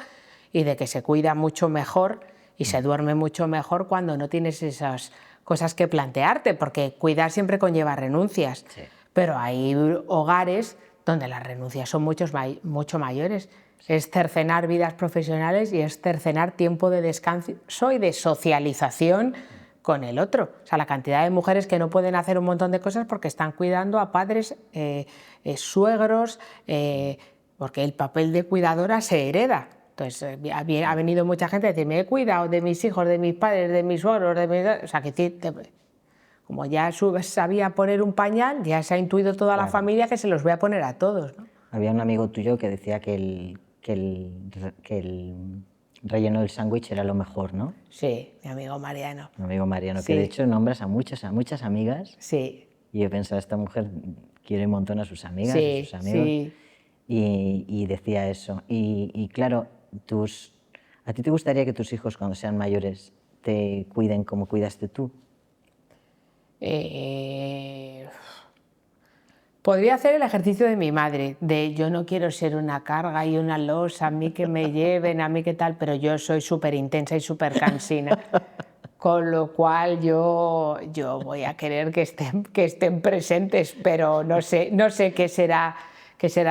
y de que se cuida mucho mejor y se duerme mucho mejor cuando no tienes esas cosas que plantearte, porque cuidar siempre conlleva renuncias. Sí. Pero hay hogares donde las renuncias son mucho mayores. Es cercenar vidas profesionales y es cercenar tiempo de descanso y de socialización con el otro. O sea, la cantidad de mujeres que no pueden hacer un montón de cosas porque están cuidando a padres, suegros, porque el papel de cuidadora se hereda. Entonces, ha venido mucha gente a decirme, he cuidado de mis hijos, de mis padres, de mis suegros, o sea, que como ya sabía poner un pañal, ya se ha intuido toda la familia que se los voy a poner a todos, ¿no? Había un amigo tuyo que decía que el relleno del sándwich era lo mejor, ¿no? Sí, mi amigo Mariano. Mi amigo Mariano, Sí. que de hecho nombras a muchas amigas. Sí. Y yo pensaba, esta mujer quiere un montón a sus amigas, Sí, a sus amigos. sí. Y decía eso. Y claro, ¿a ti te gustaría que tus hijos cuando sean mayores te cuiden como cuidaste tú? Podría hacer el ejercicio de mi madre, de yo no quiero ser una carga y una losa, a mí que me lleven, a mí qué tal, pero yo soy súper intensa y súper cansina, con lo cual yo voy a querer que estén presentes, pero no sé qué será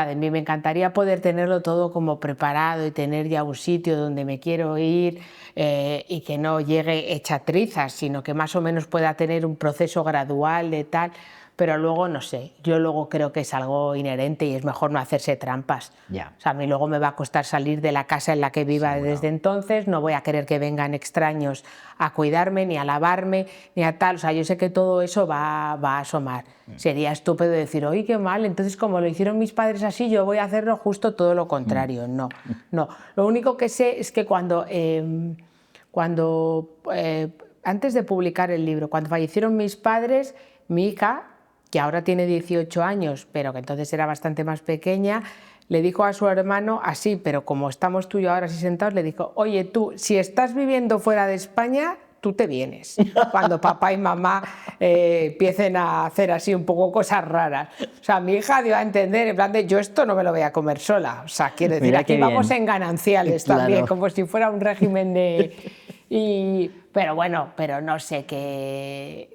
de mí. Me encantaría poder tenerlo todo como preparado y tener ya un sitio donde me quiero ir y que no llegue hecha trizas, sino que más o menos pueda tener un proceso gradual de tal. Pero luego no sé, yo luego creo que es algo inherente y es mejor no hacerse trampas. Ya. O sea, a mí luego me va a costar salir de la casa en la que viva desde entonces, no voy a querer que vengan extraños a cuidarme, ni a lavarme, ni a tal. O sea, yo sé que todo eso va a asomar. Sería estúpido decir, oye, qué mal, entonces como lo hicieron mis padres así, yo voy a hacerlo justo todo lo contrario. No. Lo único que sé es que antes de publicar el libro, cuando fallecieron mis padres, mi hija, que ahora tiene 18 años, pero que entonces era bastante más pequeña, le dijo a su hermano, así, pero como estamos tú y yo ahora así sentados, le dijo, oye, tú, si estás viviendo fuera de España, tú te vienes, cuando papá y mamá empiecen a hacer así un poco cosas raras. O sea, mi hija dio a entender, en plan de, yo esto no me lo voy a comer sola. O sea, quiero decir, aquí vamos en gananciales también, como si fuera un régimen de... Pero bueno, pero no sé qué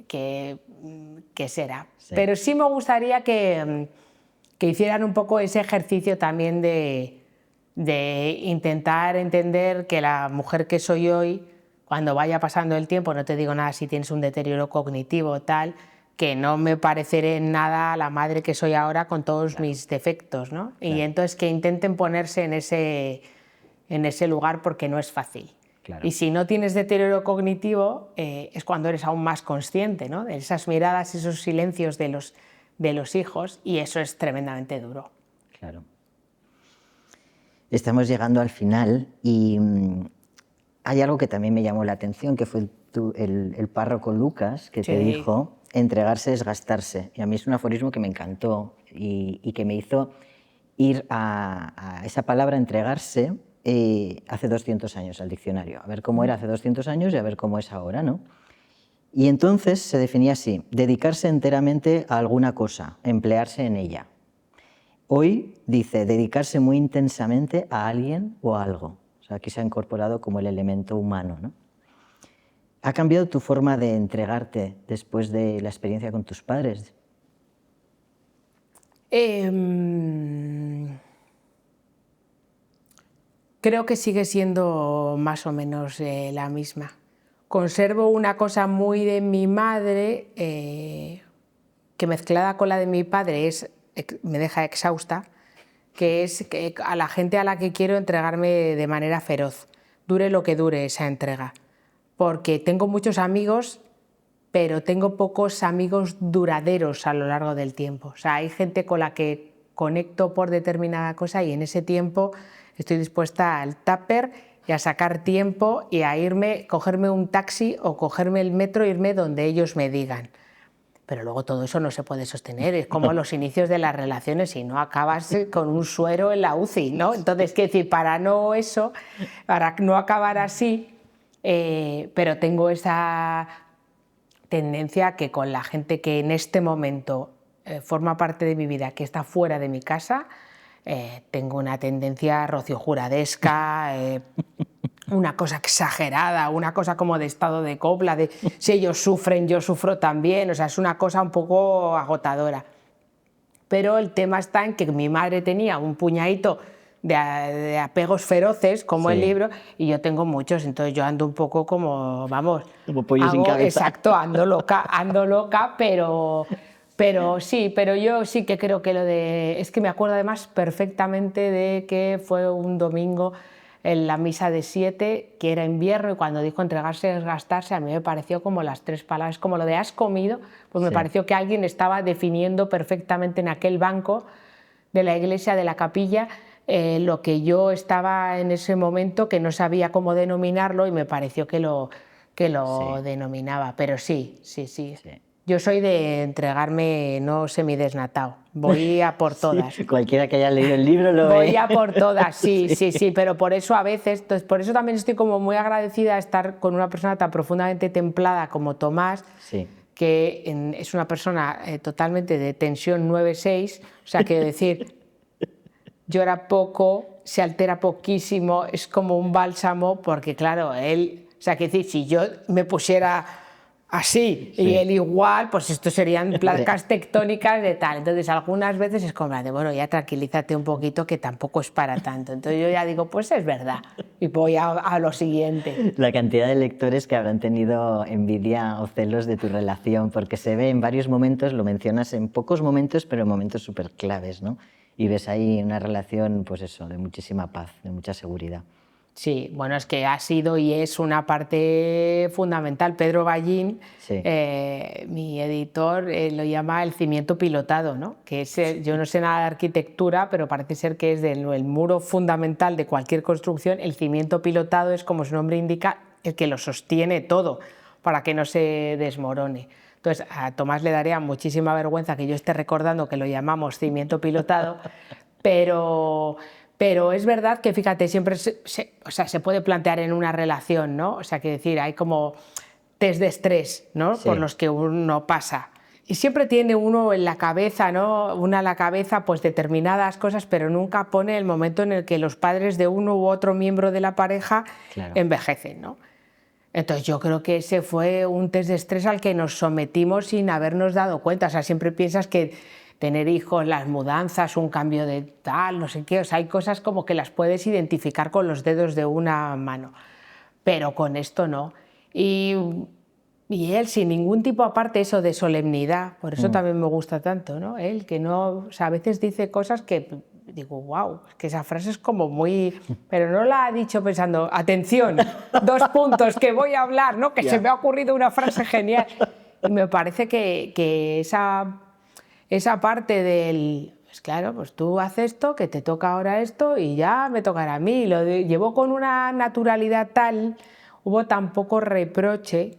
será. Sí. Pero sí me gustaría que hicieran un poco ese ejercicio también de intentar entender que la mujer que soy hoy, cuando vaya pasando el tiempo, no te digo nada si tienes un deterioro cognitivo o tal, que no me pareceré en nada a la madre que soy ahora con todos mis defectos, ¿no? Y entonces que intenten ponerse en ese lugar porque no es fácil. Claro. Y si no tienes deterioro cognitivo, es cuando eres aún más consciente, ¿no? De esas miradas, esos silencios de los hijos, y eso es tremendamente duro. Claro. Estamos llegando al final y hay algo que también me llamó la atención, que fue el párroco Lucas, que te dijo, entregarse es gastarse. Y a mí es un aforismo que me encantó y que me hizo ir a esa palabra, entregarse, hace 200 años al diccionario, a ver cómo era hace 200 años y a ver cómo es ahora, ¿no? Y entonces se definía así, dedicarse enteramente a alguna cosa, emplearse en ella. Hoy dice dedicarse muy intensamente a alguien o a algo. O sea, aquí se ha incorporado como el elemento humano, ¿no? ¿Ha cambiado tu forma de entregarte después de la experiencia con tus padres? Creo que sigue siendo más o menos la misma. Conservo una cosa muy de mi madre, que mezclada con la de mi padre me deja exhausta, que es que a la gente a la que quiero entregarme de manera feroz, dure lo que dure esa entrega. Porque tengo muchos amigos, pero tengo pocos amigos duraderos a lo largo del tiempo. O sea, hay gente con la que conecto por determinada cosa y en ese tiempo estoy dispuesta al tupper y a sacar tiempo y a cogerme un taxi o cogerme el metro e irme donde ellos me digan. Pero luego todo eso no se puede sostener, es como los inicios de las relaciones y no acabas con un suero en la UCI, ¿no? Entonces, quiero decir, para no acabar así, pero tengo esa tendencia que con la gente que en este momento forma parte de mi vida, que está fuera de mi casa, tengo una tendencia rociojuradesca, una cosa exagerada, una cosa como de estado de copla, de si ellos sufren, yo sufro también, o sea, es una cosa un poco agotadora. pero el tema está en que mi madre tenía un puñadito de apegos feroces, como el libro, y yo tengo muchos, entonces yo ando un poco como, vamos, como pollo sin cabeza. Exacto, ando loca, pero sí, pero yo sí que creo que es que me acuerdo además perfectamente de que fue un domingo en la misa de 7, que era invierno, y cuando dijo entregarse es gastarse, a mí me pareció como las 3 palabras, como lo de has comido, pues me pareció que alguien estaba definiendo perfectamente en aquel banco de la iglesia, de la capilla, lo que yo estaba en ese momento, que no sabía cómo denominarlo, y me pareció que lo denominaba. Pero sí. Yo soy de entregarme no semidesnatado, voy a por todas. Sí, cualquiera que haya leído el libro lo voy a por todas, sí, pero por eso a veces, entonces por eso también estoy como muy agradecida de estar con una persona tan profundamente templada como Tomás, que es una persona totalmente de tensión 9-6, o sea, quiero decir, llora poco, se altera poquísimo, es como un bálsamo, porque claro, él, o sea, quiero decir, si yo me pusiera así y él igual, pues esto serían placas tectónicas de tal. Entonces algunas veces es como de, bueno, ya tranquilízate un poquito, que tampoco es para tanto. Entonces yo ya digo, pues es verdad, y voy a lo siguiente. La cantidad de lectores que habrán tenido envidia o celos de tu relación, porque se ve en varios momentos, lo mencionas en pocos momentos, pero en momentos súper claves, ¿no? Y ves ahí una relación, pues eso, de muchísima paz, de mucha seguridad. Sí, bueno, es que ha sido y es una parte fundamental. Pedro Ballín, mi editor, lo llama el cimiento pilotado, ¿no? Que es, yo no sé nada de arquitectura, pero parece ser que es el muro fundamental de cualquier construcción. El cimiento pilotado es, como su nombre indica, el que lo sostiene todo para que no se desmorone. Entonces, a Tomás le daría muchísima vergüenza que yo esté recordando que lo llamamos cimiento pilotado, pero es verdad que, fíjate, siempre se puede plantear en una relación, ¿no? O sea, que decir, hay como test de estrés, ¿no? Por los que uno pasa. Y siempre tiene uno en la cabeza, ¿no? Una en la cabeza, pues determinadas cosas, pero nunca pone el momento en el que los padres de uno u otro miembro de la pareja envejecen, ¿no? Entonces yo creo que ese fue un test de estrés al que nos sometimos sin habernos dado cuenta. O sea, siempre piensas que tener hijos, las mudanzas, un cambio de tal, no sé qué, o sea, hay cosas como que las puedes identificar con los dedos de una mano, pero con esto no. Y él sin ningún tipo, aparte eso de solemnidad, por eso también me gusta tanto, ¿no? Él que no, o sea, a veces dice cosas que digo, wow, es que esa frase es como muy... Pero no la ha dicho pensando, atención, 2 puntos, que voy a hablar, ¿no? Que se me ha ocurrido una frase genial. Y me parece que esa parte del, pues claro, pues tú haces esto, que te toca ahora esto y ya me tocará a mí. Lo llevó con una naturalidad tal, hubo tan poco reproche,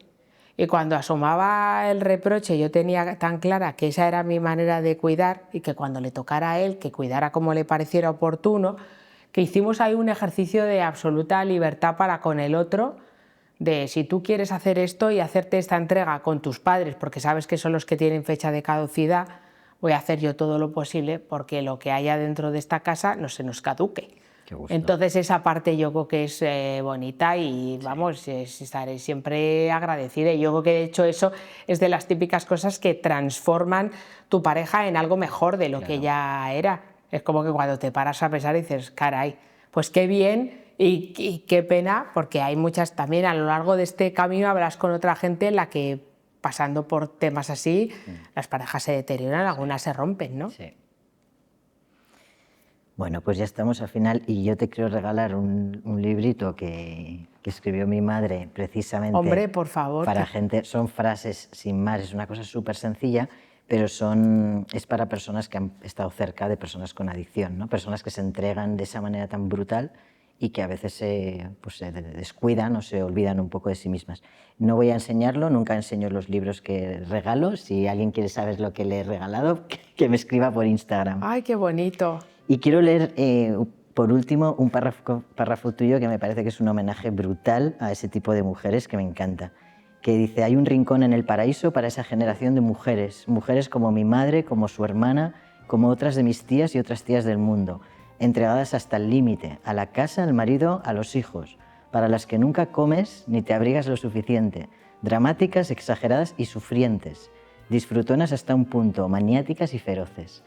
y cuando asomaba el reproche yo tenía tan clara que esa era mi manera de cuidar, y que cuando le tocara a él, que cuidara como le pareciera oportuno, que hicimos ahí un ejercicio de absoluta libertad para con el otro, de si tú quieres hacer esto y hacerte esta entrega con tus padres, porque sabes que son los que tienen fecha de caducidad, voy a hacer yo todo lo posible porque lo que haya dentro de esta casa no se nos caduque. Entonces esa parte yo creo que es bonita, y vamos, estaré siempre agradecida. Y yo creo que de hecho eso es de las típicas cosas que transforman tu pareja en algo mejor de lo que ya era. Es como que cuando te paras a pensar y dices, caray, pues qué bien y qué pena, porque hay muchas también a lo largo de este camino, hablas con otra gente en la que pasando por temas así, las parejas se deterioran, algunas se rompen, ¿no? Sí. Bueno, pues ya estamos al final, y yo te quiero regalar un librito que escribió mi madre precisamente. Hombre, por favor. Para gente, son frases sin más, es una cosa súper sencilla, pero es para personas que han estado cerca de personas con adicción, ¿no? Personas que se entregan de esa manera tan brutal y que a veces se descuidan o se olvidan un poco de sí mismas. No voy a enseñarlo, nunca enseño los libros que regalo. Si alguien quiere saber lo que le he regalado, que me escriba por Instagram. ¡Ay, qué bonito! Y quiero leer, por último, un párrafo tuyo que me parece que es un homenaje brutal a ese tipo de mujeres que me encanta, que dice: hay un rincón en el paraíso para esa generación de mujeres, mujeres como mi madre, como su hermana, como otras de mis tías y otras tías del mundo, entregadas hasta el límite, a la casa, al marido, a los hijos, para las que nunca comes ni te abrigas lo suficiente, dramáticas, exageradas y sufrientes, disfrutonas hasta un punto, maniáticas y feroces.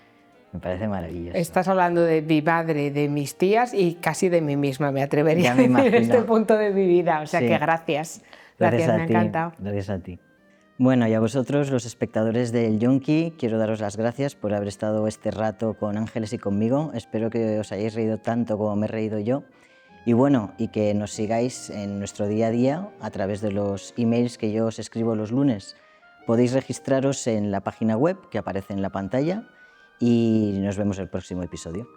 Me parece maravilloso. Estás hablando de mi madre, de mis tías y casi de mí misma, me atrevería a me decir en este punto de mi vida. O sea sí. que gracias. Gracias me a ha ti. encantado. Gracias a ti. Bueno, y a vosotros, los espectadores del Yonki, quiero daros las gracias por haber estado este rato con Ángeles y conmigo. Espero que os hayáis reído tanto como me he reído yo. Y bueno, y que nos sigáis en nuestro día a día a través de los emails que yo os escribo los lunes. Podéis registraros en la página web que aparece en la pantalla y nos vemos el próximo episodio.